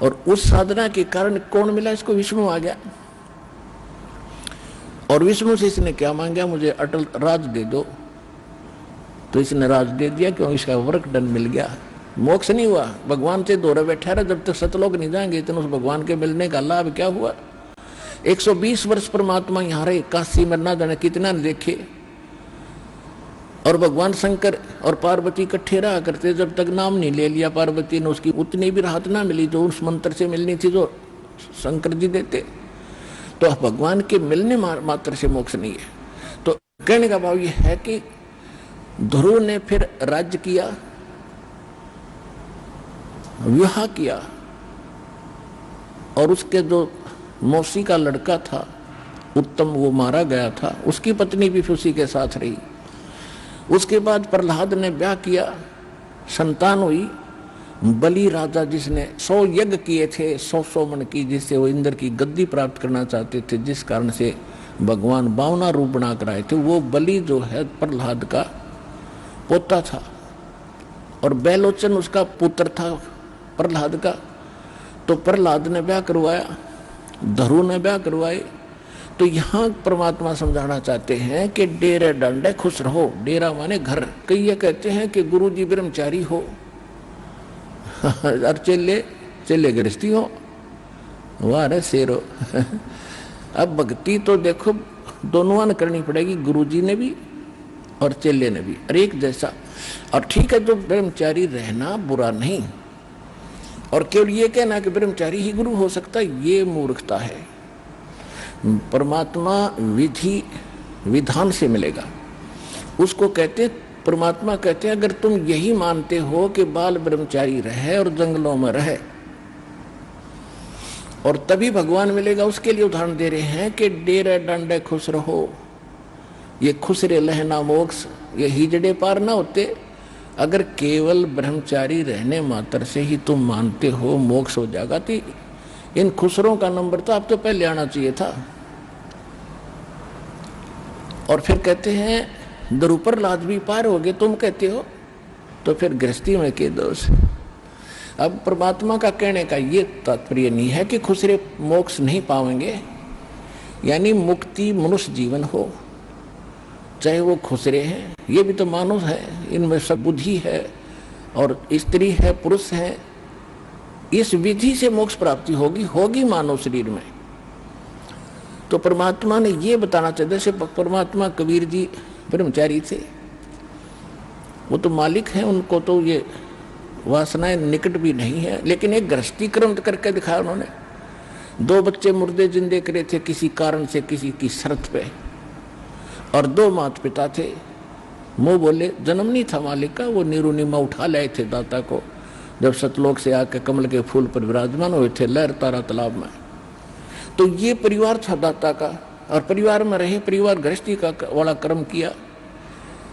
और उस साधना के कारण कौन मिला इसको? विष्णु आ गया। और विष्णु से इसने क्या मांगा? मुझे अटल राज दे दो। तो इसने राज दे दिया, क्यों? इसका वर्क डन मिल गया। मोक्ष नहीं हुआ, भगवान से दोहरा बैठा रहा जब तक सतलोक नहीं जाएंगे। इतना उस भगवान के मिलने का लाभ क्या हुआ? 120 वर्ष परमात्मा यहाँ रहे, काशी में ना जाने कितना देखे। और भगवान शंकर और पार्वती इकट्ठे रहा करते, जब तक नाम नहीं ले लिया पार्वती ने उसकी उतनी भी राहत ना मिली जो उस मंत्र से मिलनी थी जो शंकर जी देते। तो भगवान के मिलने मात्र से मोक्ष नहीं है। तो कहने का भाव ये है कि ध्रुव ने फिर राज्य किया, विवाह किया, और उसके जो मौसी का लड़का था उत्तम, वो मारा गया था, उसकी पत्नी भी उसी के साथ रही। उसके बाद प्रहलाद ने ब्याह किया, संतान हुई। बलि राजा जिसने 100 यज्ञ किए थे 100 मन की, जिससे वो इंद्र की गद्दी प्राप्त करना चाहते थे, जिस कारण से भगवान 52 रूप बना कर आए थे, वो बलि जो है प्रहलाद का पोता था और बैलोचन उसका पुत्र था प्रहलाद का। तो प्रहलाद ने ब्याह करवाया, ध्रुव ने ब्याह करवाए। तो यहाँ परमात्मा समझाना चाहते हैं कि डेरे डंडे खुश रहो। डेरा माने घर। कई ये कहते हैं कि गुरु जी ब्रह्मचारी हो और चेले गृहस्थी हो। वाह रे शेरो। अब भक्ति तो देखो दोनों ने करनी पड़ेगी, गुरु जी ने भी और चेले ने भी, और एक जैसा। और ठीक है, जो ब्रह्मचारी रहना बुरा नहीं, और केवल ये कहना कि ब्रह्मचारी ही गुरु हो सकता है, ये मूर्खता है। परमात्मा विधि विधान से मिलेगा, उसको कहते परमात्मा कहते हैं अगर तुम यही मानते हो कि बाल ब्रह्मचारी रहे और जंगलों में रहे और तभी भगवान मिलेगा, उसके लिए उदाहरण दे रहे हैं कि डेरे डंडे खुश रहो। ये खुसरे लहना मोक्ष, ये हिजड़े पार ना होते अगर केवल ब्रह्मचारी रहने मात्र से ही तुम मानते हो मोक्ष हो जाएगा। तो इन खुसरों का नंबर तो आप तो पहले आना चाहिए था। और फिर कहते हैं ध्रुव प्रहलाद भी पार हो गए, तुम कहते हो, तो फिर गृहस्थी में के दोष। अब परमात्मा का कहने का ये तात्पर्य नहीं है कि खुसरे मोक्ष नहीं पाएंगे, यानी मुक्ति मनुष्य जीवन हो, चाहे वो खुसरे हैं, ये भी तो मानुष है, इनमें सब बुद्धि है और स्त्री है पुरुष है। इस विधि से मोक्ष प्राप्ति होगी मानव शरीर में। तो परमात्मा ने ये बताना चाहिए, जैसे परमात्मा कबीर जी ब्रह्मचारी थे, वो तो मालिक हैं, उनको तो ये वासनाएं निकट भी नहीं है, लेकिन एक गृहस्थी क्रम करके दिखाया उन्होंने। 2 बच्चे मुर्दे जिंदे करे थे किसी कारण से, किसी की शर्त पे, और 2 माता पिता थे। मुंह बोले, जन्म नहीं था मालिक का, वो नीरू नीमा उठा लाए थे दाता को, जब सतलोक से आके कमल के फूल पर विराजमान हुए थे लहर तारा तालाब में। तो ये परिवार था दाता का, और परिवार में रहे, परिवार गृहस्थी का वाला कर्म किया,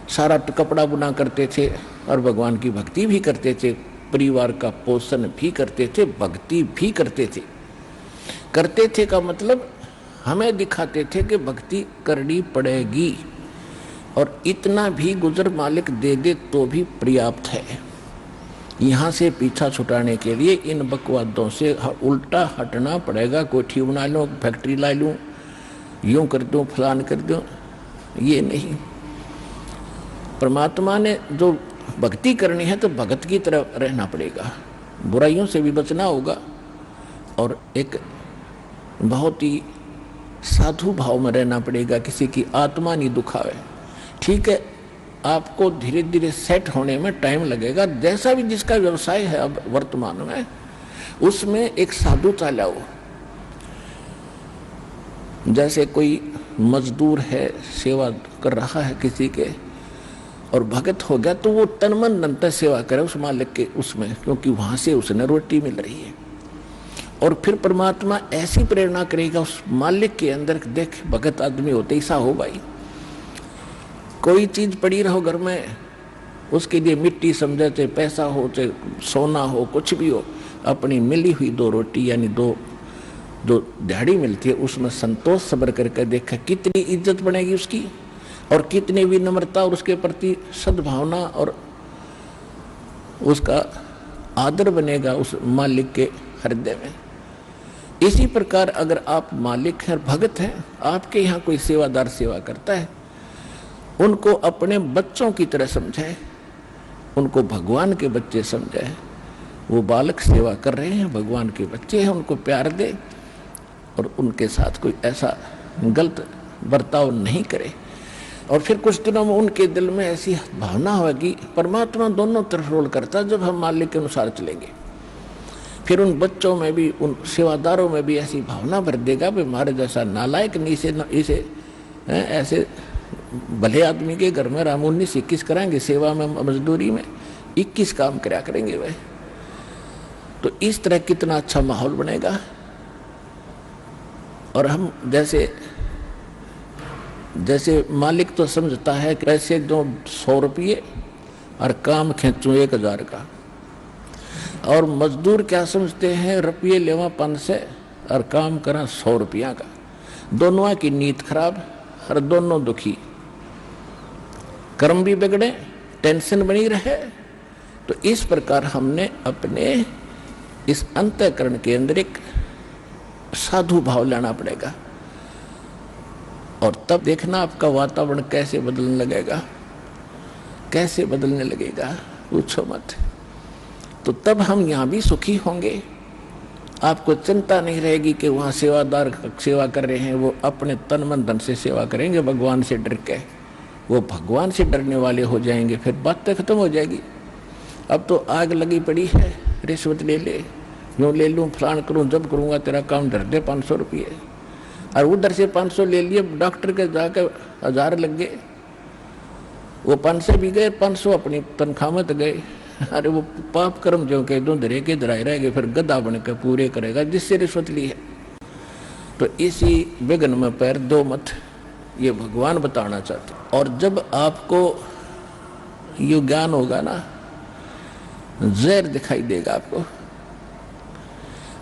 सारा कपड़ा बुना करते थे और भगवान की भक्ति भी करते थे, परिवार का पोषण भी करते थे, भक्ति भी करते थे। करते थे का मतलब हमें दिखाते थे कि भक्ति करनी पड़ेगी, और इतना भी गुजर मालिक दे दे तो भी पर्याप्त है। यहाँ से पीछा छुटाने के लिए इन बकवादों से उल्टा हटना पड़ेगा। कोठी बना लूँ, फैक्ट्री ला लूँ, यूँ कर दूँ, फलान कर दूँ, ये नहीं। परमात्मा ने जो भक्ति करनी है तो भगत की तरह रहना पड़ेगा, बुराइयों से भी बचना होगा, और एक बहुत ही साधु भाव में रहना पड़ेगा, किसी की आत्मा नहीं दुखावे। ठीक है, आपको धीरे धीरे सेट होने में टाइम लगेगा, जैसा भी जिसका व्यवसाय है अब वर्तमान में, उसमें एक साधुता लाओ। जैसे कोई मजदूर है, सेवा कर रहा है किसी के, और भगत हो गया, तो वो तन मन धन से सेवा करे उस मालिक के उसमें, क्योंकि वहां से उसने रोटी मिल रही है। और फिर परमात्मा ऐसी प्रेरणा करेगा उस मालिक के अंदर, देख भगत आदमी होते ऐसा हो भाई, कोई चीज पड़ी रहो घर में, उसके लिए मिट्टी समझे, चाहे पैसा हो, चाहे सोना हो, कुछ भी हो, अपनी मिली हुई 2 रोटी यानी 2 दिहाड़ी मिलती है, उसमें संतोष सब्र करके देखा कितनी इज्जत बनेगी उसकी, और कितनी विनम्रता और उसके प्रति सद्भावना और उसका आदर बनेगा उस मालिक के हृदय में। इसी प्रकार अगर आप मालिक हैं, भगत हैं, आपके यहाँ कोई सेवादार सेवा करता है, उनको अपने बच्चों की तरह समझाए, उनको भगवान के बच्चे समझाए। वो बालक सेवा कर रहे हैं, भगवान के बच्चे हैं, उनको प्यार दे, और उनके साथ कोई ऐसा गलत बर्ताव नहीं करे। और फिर कुछ दिनों में उनके दिल में ऐसी भावना होगी, परमात्मा दोनों तरफ रोल करता है, जब हम मालिक के अनुसार चलेंगे, फिर उन बच्चों में भी, उन सेवादारों में भी ऐसी भावना भर देगा कि हमारे जैसा नालायक नहीं, इसे ऐसे भले आदमी के घर में राम 19-21 कराएंगे, सेवा में मजदूरी में 21 काम कराया करेंगे वह। तो इस तरह कितना अच्छा माहौल बनेगा। और हम जैसे मालिक तो समझता है कि पैसे दो 100 रुपये और काम खींचूं 1000 का, और मजदूर क्या समझते हैं, रुपये लेवा 500 और काम करा 100 रुपया का। दोनों की नीयत खराब और दोनों दुखी, कर्म भी बिगड़े, टेंशन बनी रहे। तो इस प्रकार हमने अपने इस अंतःकरण के अंदर एक साधु भाव लाना पड़ेगा, और तब देखना आपका वातावरण कैसे बदलने लगेगा, कैसे बदलने लगेगा, पूछो मत। तो तब हम यहाँ भी सुखी होंगे, आपको चिंता नहीं रहेगी कि वहाँ सेवादार सेवा कर रहे हैं, वो अपने तन मन धन से सेवा करेंगे भगवान से डर के, वो भगवान से डरने वाले हो जाएंगे, फिर बातें खत्म हो जाएगी। अब तो आग लगी पड़ी है, रिश्वत ले ले, यूँ ले लूँ, फलान करूँ, जब करूँगा तेरा काम डर दे 500 रुपये, और उधर से 500 ले लिए, डॉक्टर के जाकर 1000 लग गए, वो 500 भी गए, 500 अपनी तनख्वाह में तो गए। अरे वो पाप कर्म जो कह दो धरे के धराए रह गए, फिर गधा बन के पूरे करेगा जिससे रिश्वत ली है। तो इसी विघ्न में पैर दो मत, ये भगवान बताना चाहते। और जब आपको ये ज्ञान होगा ना, जहर दिखाई देगा आपको,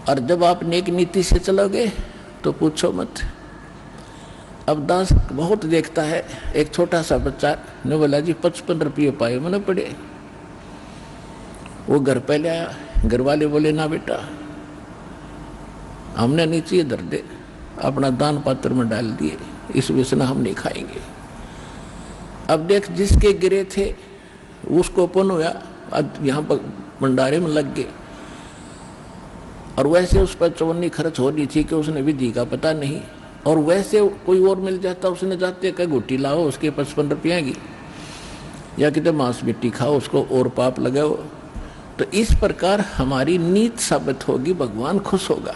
और जब आप नेक नीति से चलोगे तो पूछो मत। अब दास बहुत देखता है, एक छोटा सा बच्चा ने बोला जी 55 रुपये पाए, मैंने पड़े। वो घर पहले आया, घर वाले बोले ना बेटा हमने नीचे धर दे, अपना दान पात्र में डाल दिए, इस विषना हम नहीं खाएंगे। अब देख जिसके गिरे थे उसको पुण्य हुआ, अब यहाँ पर भंडारे में लग गए, और वैसे उस पर चवन्नी खर्च हो रही थी कि उसने विधि का पता नहीं, और वैसे कोई और मिल जाता, उसने जाते कह गुट्टी लाओ, उसके 55 रुपया की, या कितने मांस मिट्टी खाओ, उसको और पाप लगाओ। तो इस प्रकार हमारी नीत साबित होगी, भगवान खुश होगा।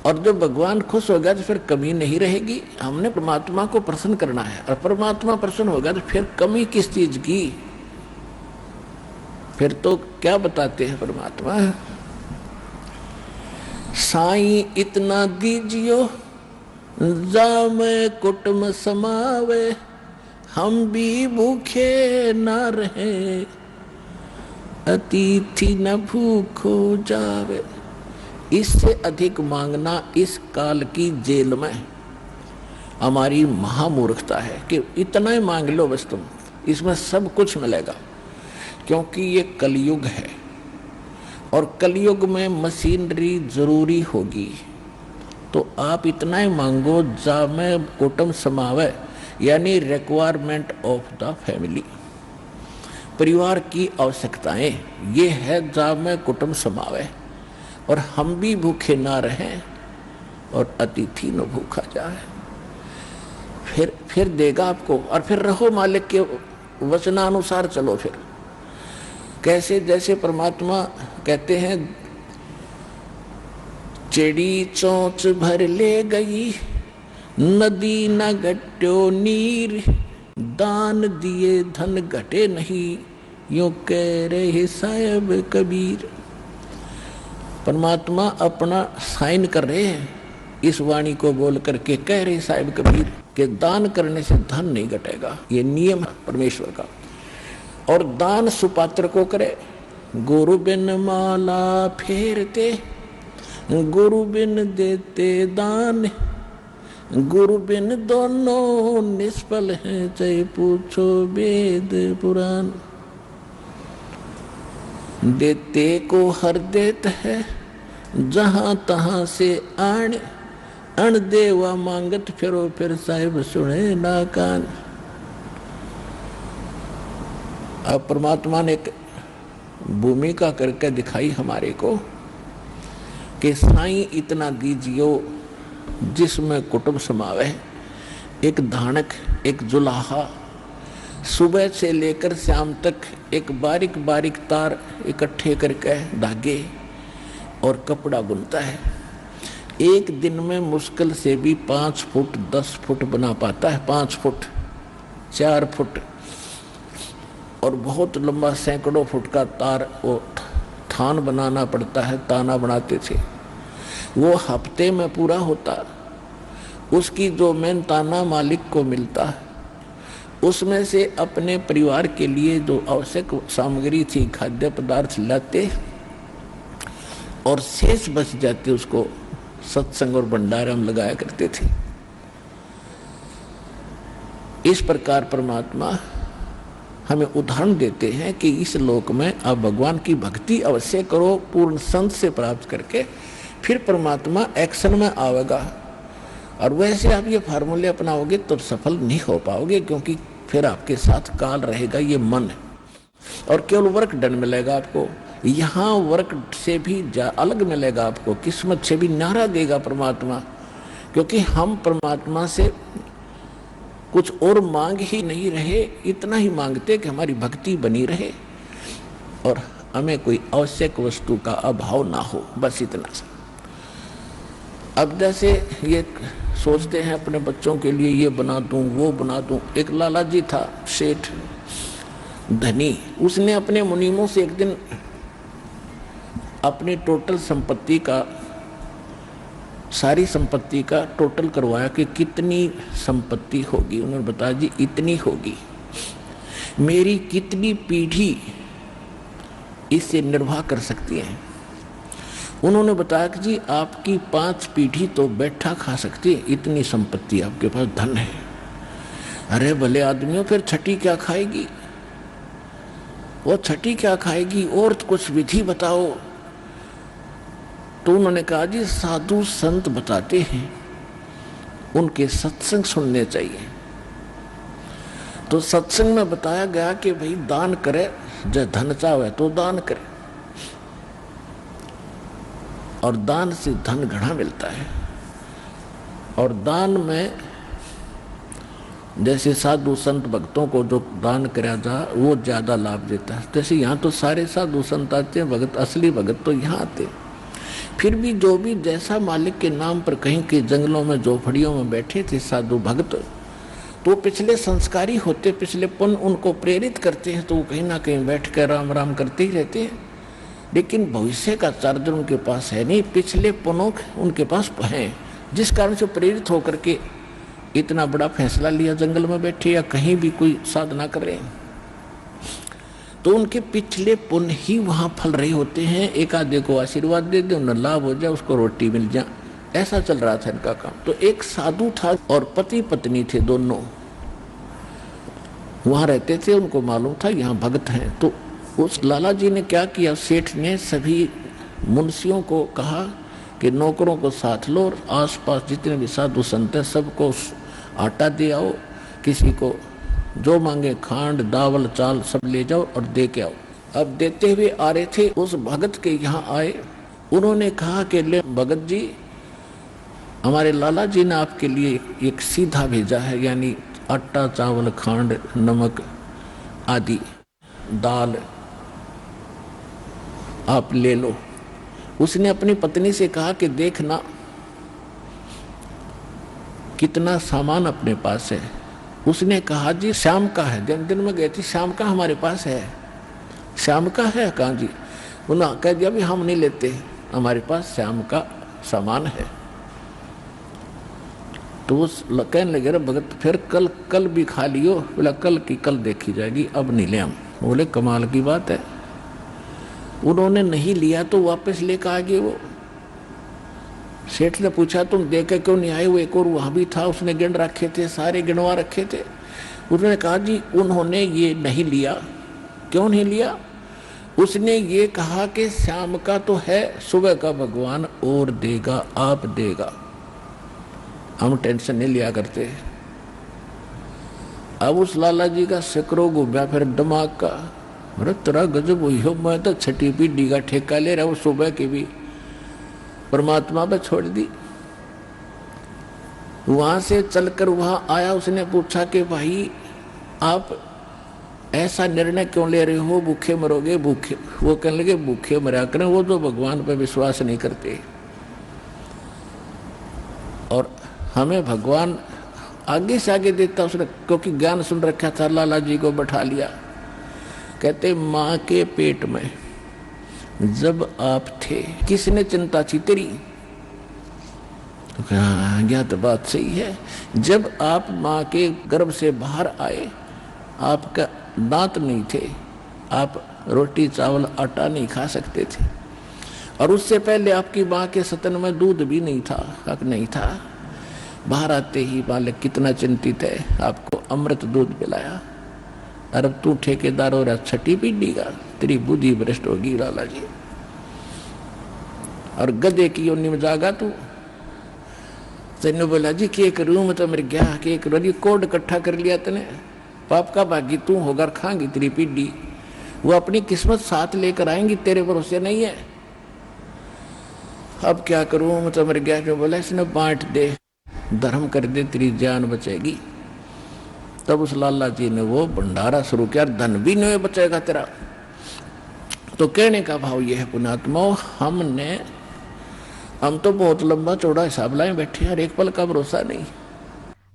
और जब भगवान खुश होगा तो फिर कमी नहीं रहेगी। हमने परमात्मा को प्रसन्न करना है, और परमात्मा प्रसन्न होगा तो फिर कमी किस चीज की? फिर तो क्या बताते हैं परमात्मा, साईं इतना दीजियो जामे कुटुम समावे, हम भी भूखे न रहे, अतिथि न भूखो जावे। इससे अधिक मांगना इस काल की जेल में हमारी महामूर्खता है कि इतना ही मांग लो बस तुम, इसमें सब कुछ मिलेगा। क्योंकि ये कलयुग है, और कलयुग में मशीनरी जरूरी होगी। तो आप इतना ही मांगो जामे कुटुम समावे, यानी रिक्वायरमेंट ऑफ द फैमिली, परिवार की आवश्यकताएं, ये है जामे कुटुम समावे। और हम भी भूखे ना रहें और अतिथि न भूखा जाए। फिर देगा आपको, और फिर रहो मालिक के वचनानुसार चलो। फिर कैसे? जैसे परमात्मा कहते हैं, चिड़ी चोंच भर ले गई, नदी न घट्यो नीर, दान दिए धन घटे नहीं, यूं कह रहे साहब कबीर। परमात्मा अपना साइन कर रहे हैं, इस वाणी को बोल करके कह रहे साहिब कबीर कि दान करने से धन नहीं घटेगा, ये नियम है परमेश्वर का। और दान सुपात्र को करे, गुरु बिन माला फेरते, गुरु बिन देते दान, गुरु बिन दोनों निष्फल हैं, चाहे पूछो वेद पुराण। देते को हर देत है, जहां तहां से आण, अण देवा मांगत फिरो, फिर साहिब सुने ना कान। अब परमात्मा ने एक भूमिका करके दिखाई हमारे को कि साईं इतना दीजियो जिसमें कुटुंब समावे। एक धानक, एक जुलाहा, सुबह से लेकर शाम तक एक बारीक बारीक तार इकट्ठे करके धागे और कपड़ा बुनता है। एक दिन में मुश्किल से भी 5 फुट 10 फुट बना पाता है, 5 फुट 4 फुट, और बहुत लंबा सैकड़ों फुट का तार वो थान बनाना पड़ता है। ताना बनाते थे, वो हफ्ते में पूरा होता। उसकी जो मेन ताना मालिक को मिलता है, उसमें से अपने परिवार के लिए जो आवश्यक सामग्री थी, खाद्य पदार्थ लाते, और शेष बच जाते उसको सत्संग और भंडारा में लगाया करते थे। इस प्रकार परमात्मा हमें उदाहरण देते हैं कि इस लोक में आप भगवान की भक्ति अवश्य करो, पूर्ण संत से प्राप्त करके, फिर परमात्मा एक्शन में आवेगा। और वैसे आप ये फार्मूले अपनाओगे तो सफल नहीं हो पाओगे, क्योंकि फिर आपके साथ काल रहेगा, ये मन है। और केवल वर्क डन मिलेगा आपको, यहाँ वर्क से भी अलग मिलेगा आपको, किस्मत से भी न्यारा देगा परमात्मा। क्योंकि हम परमात्मा से कुछ और मांग ही नहीं रहे, इतना ही मांगते कि हमारी भक्ति बनी रहे और हमें कोई आवश्यक वस्तु का अभाव ना हो, बस इतना सा। अब जैसे ये सोचते हैं अपने बच्चों के लिए ये बना दूं, वो बना दूं। एक लाला जी था, सेठ धनी, उसने अपने मुनीमों से एक दिन अपनी टोटल संपत्ति का, सारी संपत्ति का टोटल करवाया कि कितनी संपत्ति होगी। उन्होंने बताया जी इतनी होगी, मेरी कितनी पीढ़ी इससे निर्वाह कर सकती है। उन्होंने बताया कि जी आपकी 5 पीढ़ी तो बैठा खा सकती है, इतनी संपत्ति आपके पास, धन है। अरे भले आदमियों, फिर छठी क्या खाएगी? वो छठी क्या खाएगी? और कुछ विधि बताओ। तो उन्होंने कहा जी साधु संत बताते हैं, उनके सत्संग सुनने चाहिए। तो सत्संग में बताया गया कि भाई दान करे, जब धन चाहे तो दान करे, और दान से धन घना मिलता है। और दान में जैसे साधु संत भक्तों को जो दान करा जा वो ज्यादा लाभ देता है। जैसे यहाँ तो सारे साधु संत आते हैं, भगत असली भगत तो यहाँ आते। फिर भी जो भी जैसा मालिक के नाम पर कहीं के जंगलों में झोपड़ियों में बैठे थे साधु भगत, तो पिछले संस्कारी होते, पिछले पुण्य उनको प्रेरित करते हैं, तो वो कहीं ना कहीं बैठ कर राम राम करते ही रहते हैं। लेकिन भविष्य का चार्जर उनके पास है नहीं, पिछले पुण्यों उनके पास हैं, जिस कारण से प्रेरित होकर के इतना बड़ा फैसला लिया, जंगल में बैठे या कहीं भी कोई साधना कर रहे हैं। तो उनके पिछले पुण्य ही वहां फल रहे होते हैं। एक आधे को आशीर्वाद दे दे, उन्हें लाभ हो जाए, उसको रोटी मिल जाए, ऐसा चल रहा था इनका काम। तो एक साधु था और पति पत्नी थे, दोनों वहां रहते थे। उनको मालूम था यहाँ भगत हैं। तो उस लाला जी ने क्या किया, सेठ ने सभी मुंशियों को कहा कि नौकरों को साथ लो और आसपास जितने भी साधु संत हैं सबको आटा दे आओ, किसी को जो मांगे खांड दावल चाल सब ले जाओ और दे के आओ। अब देते हुए आ रहे थे, उस भगत के यहाँ आए। उन्होंने कहा कि ले भगत जी, हमारे लाला जी ने आपके लिए एक सीधा भेजा है, यानी आटा चावल खांड नमक आदि दाल आप ले लो। उसने अपनी पत्नी से कहा कि देखना कितना सामान अपने पास है। उसने कहा जी शाम का है, दिन में गई थी, शाम का हमारे पास है। शाम का है? कहा जी। उन्होंने कह दिया भी हम नहीं लेते, हमारे पास शाम का सामान है। तो वो कहने लगे रे भगत फिर कल भी खा लियो। बोला कल की कल देखी जाएगी, अब नहीं ले हम। बोले कमाल की बात है। उन्होंने नहीं लिया तो वापस लेकर आ गए। वो सेठ ने पूछा तुम देके क्यों नहीं आए? वो एक और वहां भी था, उसने गिन रखे थे, सारे गिनवा रखे थे। उन्होंने कहा जी उन्होंने ये नहीं लिया। क्यों नहीं लिया? उसने ये कहा कि शाम का तो है, सुबह का भगवान और देगा, आप देगा, हम टेंशन नहीं लिया करते। अब उस लाला जी का सिकरो घूमया फिर दिमाग का, अरे तेरा गजब हुई हो, मैं तो छठी पीढ़ी का ठेका ले रहा हूं, सुबह की भी परमात्मा पे छोड़ दी। वहां से चलकर वहां आया, उसने पूछा कि भाई आप ऐसा निर्णय क्यों ले रहे हो, भूखे मरोगे? भूखे? वो कहने लगे भूखे मरा करें, वो तो भगवान पे विश्वास नहीं करते और हमें भगवान आगे से आगे देता। उसने क्योंकि ज्ञान सुन रखा था, लाला जी को बैठा लिया। कहते माँ के पेट में जब आप थे किसने चिंता थी तेरी? तो हाँ यह तो बात सही है। जब आप माँ के गर्भ से बाहर आए, आपका दांत नहीं थे, आप रोटी चावल आटा नहीं खा सकते थे, और उससे पहले आपकी माँ के सतन में दूध भी नहीं था, हक नहीं था। बाहर आते ही बालक कितना चिंतित है, आपको अमृत दूध पिलाया। अरे तू ठेकेदार हो रहा छठी पीढ़ी का, तेरी बुद्धि भ्रष्ट होगी लाला जी। और गधे की योनि में जागा तू। तेने बोला जी कि एक रूम तो मेरे गया कि एक रोजी कोड इकट्ठा कर लिया तने, पाप का भागी तू होगा, खाएंगी तेरी पीढ़ी। वो अपनी किस्मत साथ लेकर आएंगी, तेरे भरोसे नहीं है। अब क्या करूं मैं तो मेरे गया। जो बोला इसने बांट दे, धर्म कर दे, तेरी जान बचेगी। तब उस लाला जी ने वो भंडारा शुरू किया, धन भी नहीं बचेगा तेरा। तो कहने का भाव यह है पुण्यात्मा, हम तो बहुत लंबा चौड़ा हिसाब लाए बैठे हैं, एक पल का भरोसा नहीं।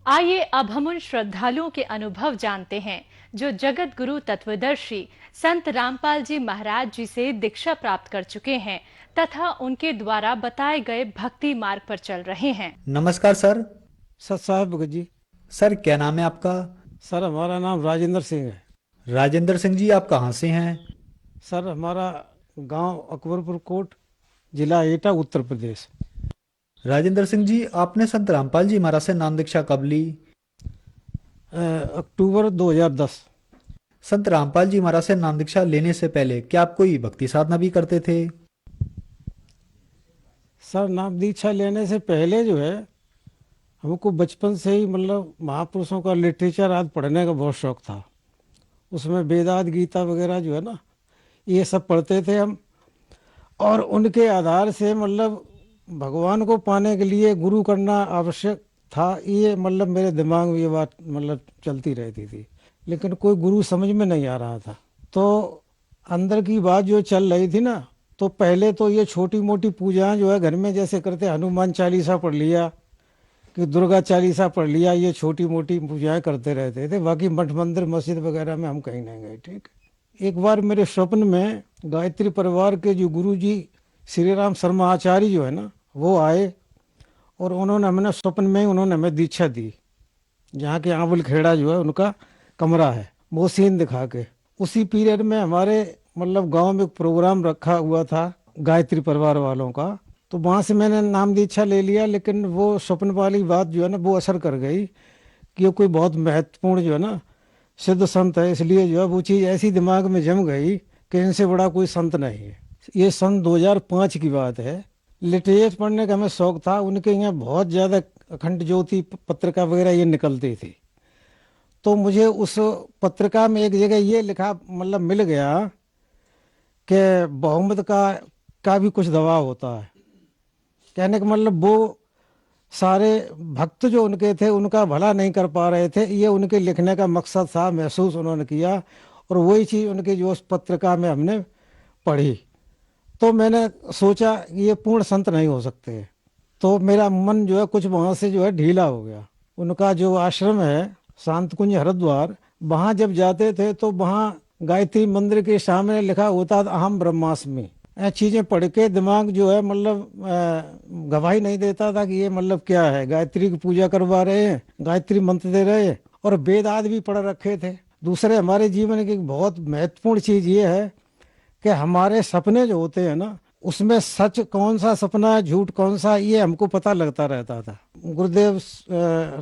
आइए अब हम उन श्रद्धालुओं के अनुभव जानते हैं जो जगत गुरु तत्वदर्शी संत रामपाल जी महाराज जी से दीक्षा प्राप्त कर चुके हैं तथा उनके द्वारा बताए गए भक्ति मार्ग पर चल रहे हैं। नमस्कार सर। सत साहब भगत जी। सर क्या नाम है आपका? सर हमारा नाम राजेंद्र सिंह है। राजेंद्र सिंह जी, आप कहाँ से हैं? सर हमारा गांव अकबरपुर कोट, जिला एटा, उत्तर प्रदेश। राजेंद्र सिंह जी, आपने संत रामपाल जी महाराज से नाम दीक्षा कब ली? अक्टूबर 2010। संत रामपाल जी महाराज से नाम दीक्षा लेने से पहले क्या आप कोई भक्ति साधना भी करते थे? सर नाम दीक्षा लेने से पहले जो है हमको बचपन से ही मतलब महापुरुषों का लिटरेचर आदि पढ़ने का बहुत शौक था। उसमें वेदांत गीता वगैरह जो है ना, ये सब पढ़ते थे हम, और उनके आधार से मतलब भगवान को पाने के लिए गुरु करना आवश्यक था, ये मतलब मेरे दिमाग में ये बात मतलब चलती रहती थी, लेकिन कोई गुरु समझ में नहीं आ रहा था। तो अंदर की बात जो चल रही थी ना, तो पहले तो ये छोटी मोटी पूजाएं जो है घर में जैसे करते, हनुमान चालीसा पढ़ लिया कि दुर्गा चालीसा पढ़ लिया, ये छोटी मोटी पूजाएं करते रहते थे। बाकी मठ मंदिर मस्जिद वगैरह में हम कहीं नहीं गए। ठीक, एक बार मेरे स्वप्न में गायत्री परिवार के जो गुरु जी श्री राम शर्मा आचार्य जो है ना, वो आए और उन्होंने हमें स्वप्न में ही उन्होंने हमें दीक्षा दी। जहाँ के आंवल खेड़ा जो है उनका कमरा है, वो सीन दिखा के। उसी पीरियड में हमारे मतलब गांव में एक प्रोग्राम रखा हुआ था गायत्री परिवार वालों का, तो वहाँ से मैंने नाम दीक्षा ले लिया। लेकिन वो स्वप्न वाली बात जो है ना, वो असर कर गई कि ये कोई बहुत महत्वपूर्ण जो है ना सिद्ध संत है, इसलिए जो है वो चीज़ ऐसी दिमाग में जम गई कि इनसे बड़ा कोई संत नहीं है। ये सन 2005 की बात है। लिटरेचर पढ़ने का हमें शौक था, उनके यहाँ बहुत ज़्यादा अखंड ज्योति पत्रिका वगैरह ये निकलती थी। तो मुझे उस पत्रिका में एक जगह ये लिखा मतलब मिल गया कि बहुमत का भी कुछ दबाव होता है। कहने का मतलब वो सारे भक्त जो उनके थे उनका भला नहीं कर पा रहे थे, ये उनके लिखने का मकसद था, महसूस उन्होंने किया। और वही चीज़ उनकी जो उस पत्रिका में हमने पढ़ी, तो मैंने सोचा ये पूर्ण संत नहीं हो सकते। तो मेरा मन जो है कुछ वहाँ से जो है ढीला हो गया। उनका जो आश्रम है शांत कुंज हरिद्वार, वहाँ जब जाते थे तो वहाँ गायत्री मंदिर के सामने लिखा होता था अहम ब्रह्मास्मि। चीज़ें पढ़ के दिमाग जो है मतलब गवाही नहीं देता था कि ये मतलब क्या है, गायत्री की पूजा करवा रहे हैं, गायत्री मंत्र दे रहे हैं, और वेद आदि भी पढ़ रखे थे। दूसरे हमारे जीवन की बहुत महत्वपूर्ण चीज़ ये है कि हमारे सपने जो होते हैं ना, उसमें सच कौन सा सपना है, झूठ कौन सा, ये हमको पता लगता रहता था। गुरुदेव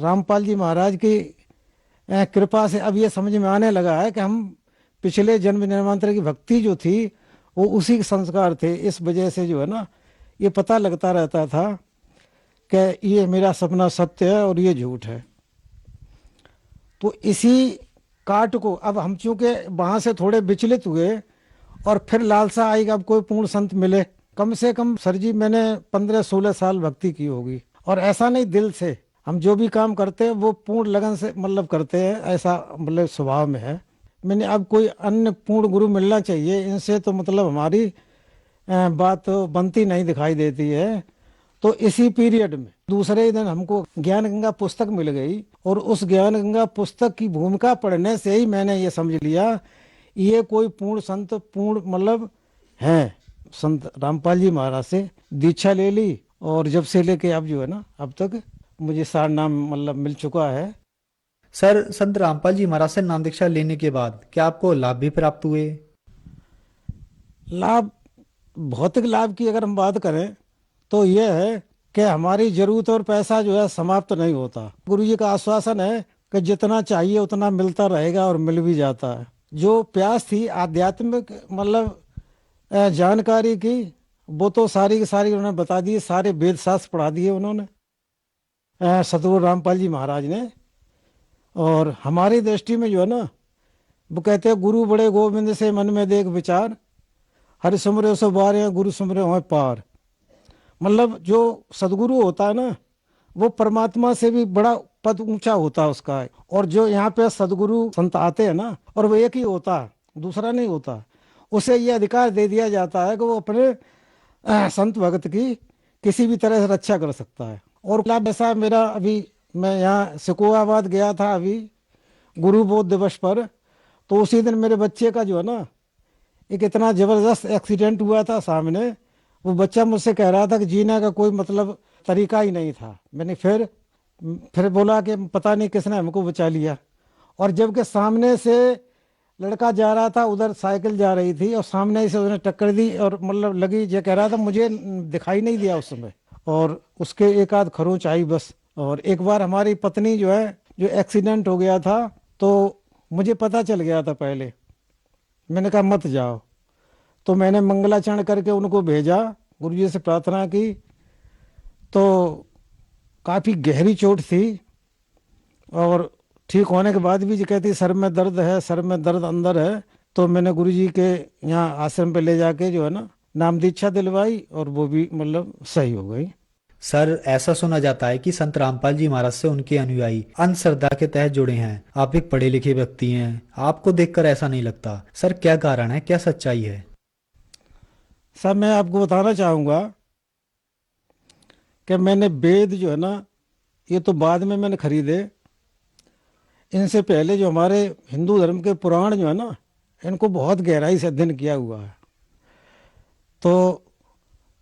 रामपाल जी महाराज की कृपा से अब ये समझ में आने लगा है कि हम पिछले जन्म जन्मांतर की भक्ति जो थी वो उसी के संस्कार थे। इस वजह से जो है ना ये पता लगता रहता था कि ये मेरा सपना सत्य है और ये झूठ है। तो इसी काट को अब हम चूँकि वहाँ से थोड़े विचलित हुए और फिर लालसा आई कि अब कोई पूर्ण संत मिले। कम से कम सर जी मैंने 15-16 साल भक्ति की होगी, और ऐसा नहीं दिल से, हम जो भी काम करते हैं वो पूर्ण लगन से मतलब करते हैं, ऐसा मतलब स्वभाव में है। मैंने अब कोई अन्य पूर्ण गुरु मिलना चाहिए, इनसे तो मतलब हमारी बात बनती नहीं दिखाई देती है। तो इसी पीरियड में दूसरे ही दिन हमको ज्ञान गंगा पुस्तक मिल गई, और उस ज्ञान गंगा पुस्तक की भूमिका पढ़ने से ही मैंने ये समझ लिया ये कोई पूर्ण संत पूर्ण मतलब हैं। संत रामपाल जी महाराज से दीक्षा ले ली, और जब से लेके अब जो है ना अब तक मुझे सार नाम मतलब मिल चुका है। सर, संत रामपाल जी महाराज से नाम दीक्षा लेने के बाद क्या आपको लाभ भी प्राप्त हुए? लाभ, भौतिक लाभ की अगर हम बात करें तो यह है कि हमारी जरूरत और पैसा जो है समाप्त नहीं होता। गुरु जी का आश्वासन है कि जितना चाहिए उतना मिलता रहेगा, और मिल भी जाता है। जो प्यास थी आध्यात्मिक मतलब जानकारी की, वो तो सारी की सारी उन्होंने बता दी, सारे वेद शास्त्र पढ़ा दिए उन्होंने सतगुरु रामपाल जी महाराज ने। और हमारी दृष्टि में जो है ना, वो कहते हैं गुरु बड़े गोविंद से मन में देख विचार, हरि सुमरे सो बारे गुरु सुमरे हो पार। मतलब जो सदगुरु होता है ना, वो परमात्मा से भी बड़ा पद ऊंचा होता है उसका। और जो यहाँ पे सदगुरु संत आते हैं ना, और वो एक ही होता है, दूसरा नहीं होता। उसे ये अधिकार दे दिया जाता है कि वो अपने संत भगत की किसी भी तरह से रक्षा कर सकता है। और लाभ ऐसा मेरा, अभी मैं यहाँ सिकोहाबाद गया था अभी गुरु बोध दिवस पर, तो उसी दिन मेरे बच्चे का जो है ना एक इतना ज़बरदस्त एक्सीडेंट हुआ था सामने। वो बच्चा मुझसे कह रहा था कि जीने का कोई मतलब तरीका ही नहीं था। मैंने फिर बोला कि पता नहीं किसने हमको बचा लिया। और जबकि सामने से लड़का जा रहा था, उधर साइकिल जा रही थी, और सामने से उसने टक्कर दी और मतलब लगी। ये कह रहा था मुझे दिखाई नहीं दिया उस समय, और उसके एक आध खरोंच आई बस। और एक बार हमारी पत्नी जो है, जो एक्सीडेंट हो गया था, तो मुझे पता चल गया था पहले। मैंने कहा मत जाओ, तो मैंने मंगलाचरण करके उनको भेजा, गुरुजी से प्रार्थना की। तो काफ़ी गहरी चोट थी, और ठीक होने के बाद भी जो कहती सर में दर्द है, सर में दर्द अंदर है। तो मैंने गुरुजी के यहाँ आश्रम पे ले जाके जो है ना नाम दीक्षा दिलवाई, और वो भी मतलब सही हो गई। सर, ऐसा सुना जाता है कि संत रामपाल जी महाराज से उनके अनुयायी अंधश्रद्धा के तहत जुड़े हैं। आप एक पढ़े लिखे व्यक्ति हैं, आपको देखकर ऐसा नहीं लगता। सर, क्या कारण है, क्या सच्चाई है? सर, मैं आपको बताना चाहूँगा कि मैंने वेद जो है ना, ये तो बाद में मैंने खरीदे। इनसे पहले जो हमारे हिंदू धर्म के पुराण जो है ना, इनको बहुत गहराई से अध्ययन किया हुआ है। तो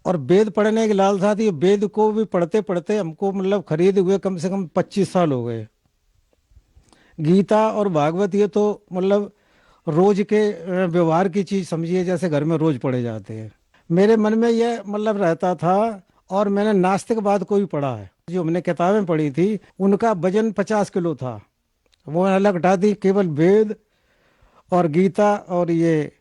और वेद पढ़ने की लालसा थी। वेद को भी पढ़ते पढ़ते हमको मतलब खरीदे हुए कम से कम 25 साल हो गए। गीता और भागवत ये तो मतलब रोज के व्यवहार की चीज समझिए, जैसे घर में रोज पढ़े जाते हैं। मेरे मन में यह मतलब रहता था, और मैंने नास्तिकवाद को भी पढ़ा है। जो हमने किताबें पढ़ी थी उनका वजन 50 किलो था, वो अलग हटा दी। केवल वेद और गीता और ये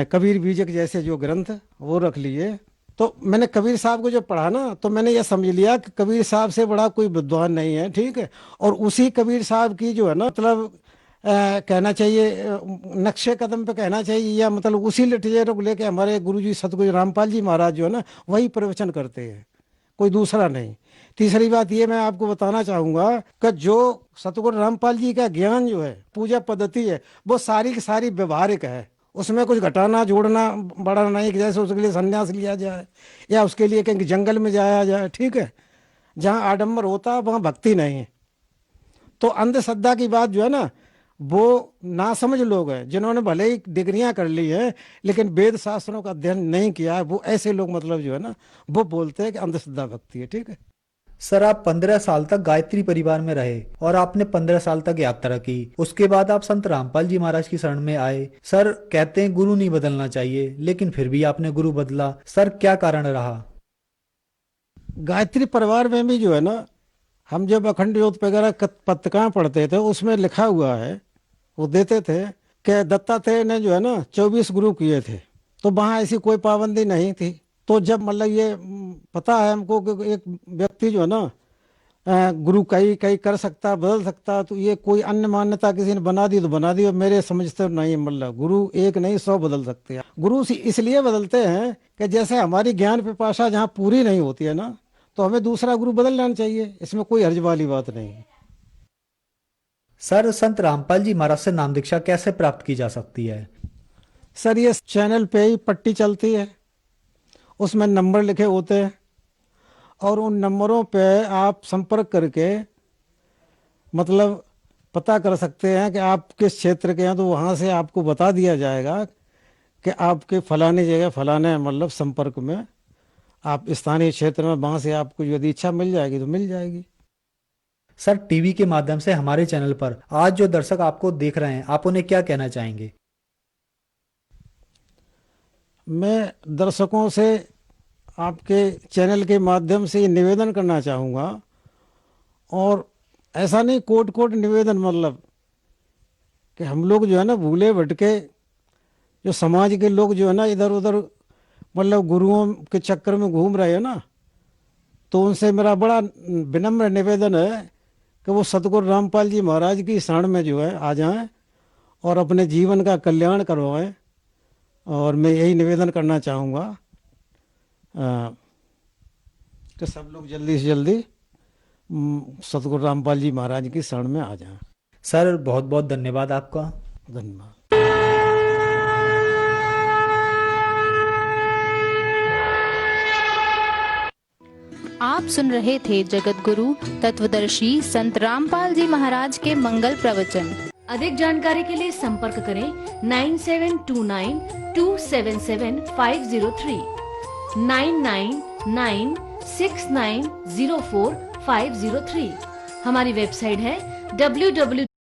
कबीर बीजक जैसे जो ग्रंथ वो रख लिए। तो मैंने कबीर साहब को जब पढ़ा ना, तो मैंने ये समझ लिया कि कबीर साहब से बड़ा कोई विद्वान नहीं है, ठीक है। और उसी कबीर साहब की जो है ना, मतलब कहना चाहिए नक्शे कदम पे कहना चाहिए, या मतलब उसी लिटरेचर को लेके हमारे गुरुजी सतगुरु रामपाल जी महाराज जो है ना, वही प्रवचन करते हैं, कोई दूसरा नहीं। तीसरी बात ये मैं आपको बताना चाहूँगा कि जो सतगुरु रामपाल जी का ज्ञान जो है, पूजा पद्धति है, वो सारी की सारी व्यवहारिक है। उसमें कुछ घटाना जोड़ना बढ़ाना नहीं, कि जैसे उसके लिए संन्यास लिया जाए या उसके लिए कहीं जंगल में जाया जाए, ठीक है। जहाँ आडंबर होता है वहाँ भक्ति नहीं है। तो अंधश्रद्धा की बात जो है ना, वो नासमझ लोग हैं जिन्होंने भले ही डिग्रियां कर ली है लेकिन वेद शास्त्रों का अध्ययन नहीं किया है, वो ऐसे लोग मतलब जो है ना, वो बोलते हैं कि अंधश्रद्धा भक्ति है, ठीक है। सर, आप 15 साल तक गायत्री परिवार में रहे और आपने 15 साल तक यात्रा की। उसके बाद आप संत रामपाल जी महाराज की शरण में आए। सर, कहते हैं गुरु नहीं बदलना चाहिए, लेकिन फिर भी आपने गुरु बदला। सर, क्या कारण रहा? गायत्री परिवार में भी जो है ना, हम जब अखंड ज्योत वगैरह पत्रिकाएं पढ़ते थे, उसमें लिखा हुआ है, वो देते थे कि दत्तात्रेय ने जो है ना 24 गुरु किए थे। तो वहाँ ऐसी कोई पाबंदी नहीं थी। तो जब मतलब ये पता है हमको कि एक व्यक्ति जो है ना गुरु कई कई कर सकता, बदल सकता, तो ये कोई अन्य मान्यता किसी ने बना दी तो बना दी। और मेरे समझते नहीं, मतलब गुरु एक नहीं 100 बदल सकते हैं। गुरु इसलिए बदलते हैं कि जैसे हमारी ज्ञान पिपासा जहाँ पूरी नहीं होती है ना, तो हमें दूसरा गुरु बदल लेना चाहिए। इसमें कोई हर्ज वाली बात नहीं है। सर, संत रामपाल जी महाराज से नाम दीक्षा कैसे प्राप्त की जा सकती है? सर, ये चैनल पे ही पट्टी चलती है, उसमें नंबर लिखे होते हैं, और उन नंबरों पे आप संपर्क करके मतलब पता कर सकते हैं कि आप किस क्षेत्र के हैं। तो वहाँ से आपको बता दिया जाएगा कि आपके फलाने जगह फलाने मतलब संपर्क में आप स्थानीय क्षेत्र में, वहाँ से आपको यदि इच्छा मिल जाएगी तो मिल जाएगी। सर, टीवी के माध्यम से हमारे चैनल पर आज जो दर्शक आपको देख रहे हैं, आप उन्हें क्या कहना चाहेंगे? मैं दर्शकों से आपके चैनल के माध्यम से ये निवेदन करना चाहूँगा, और ऐसा नहीं कोट कोट निवेदन, मतलब कि हम लोग जो है ना भूले भटके जो समाज के लोग जो है ना इधर उधर मतलब गुरुओं के चक्कर में घूम रहे हैं ना, तो उनसे मेरा बड़ा विनम्र निवेदन है कि वो सतगुरु रामपाल जी महाराज की शरण में जो है आ जाएं और अपने जीवन का कल्याण करवाएं। और मैं यही निवेदन करना चाहूँगा कि सब लोग जल्दी से जल्दी सतगुरु रामपाल जी महाराज की शरण में आ जाएं। सर, बहुत बहुत धन्यवाद आपका। धन्यवाद। आप सुन रहे थे जगत गुरु तत्वदर्शी संत रामपाल जी महाराज के मंगल प्रवचन। अधिक जानकारी के लिए संपर्क करें 9729277503 9996904503। हमारी वेबसाइट है www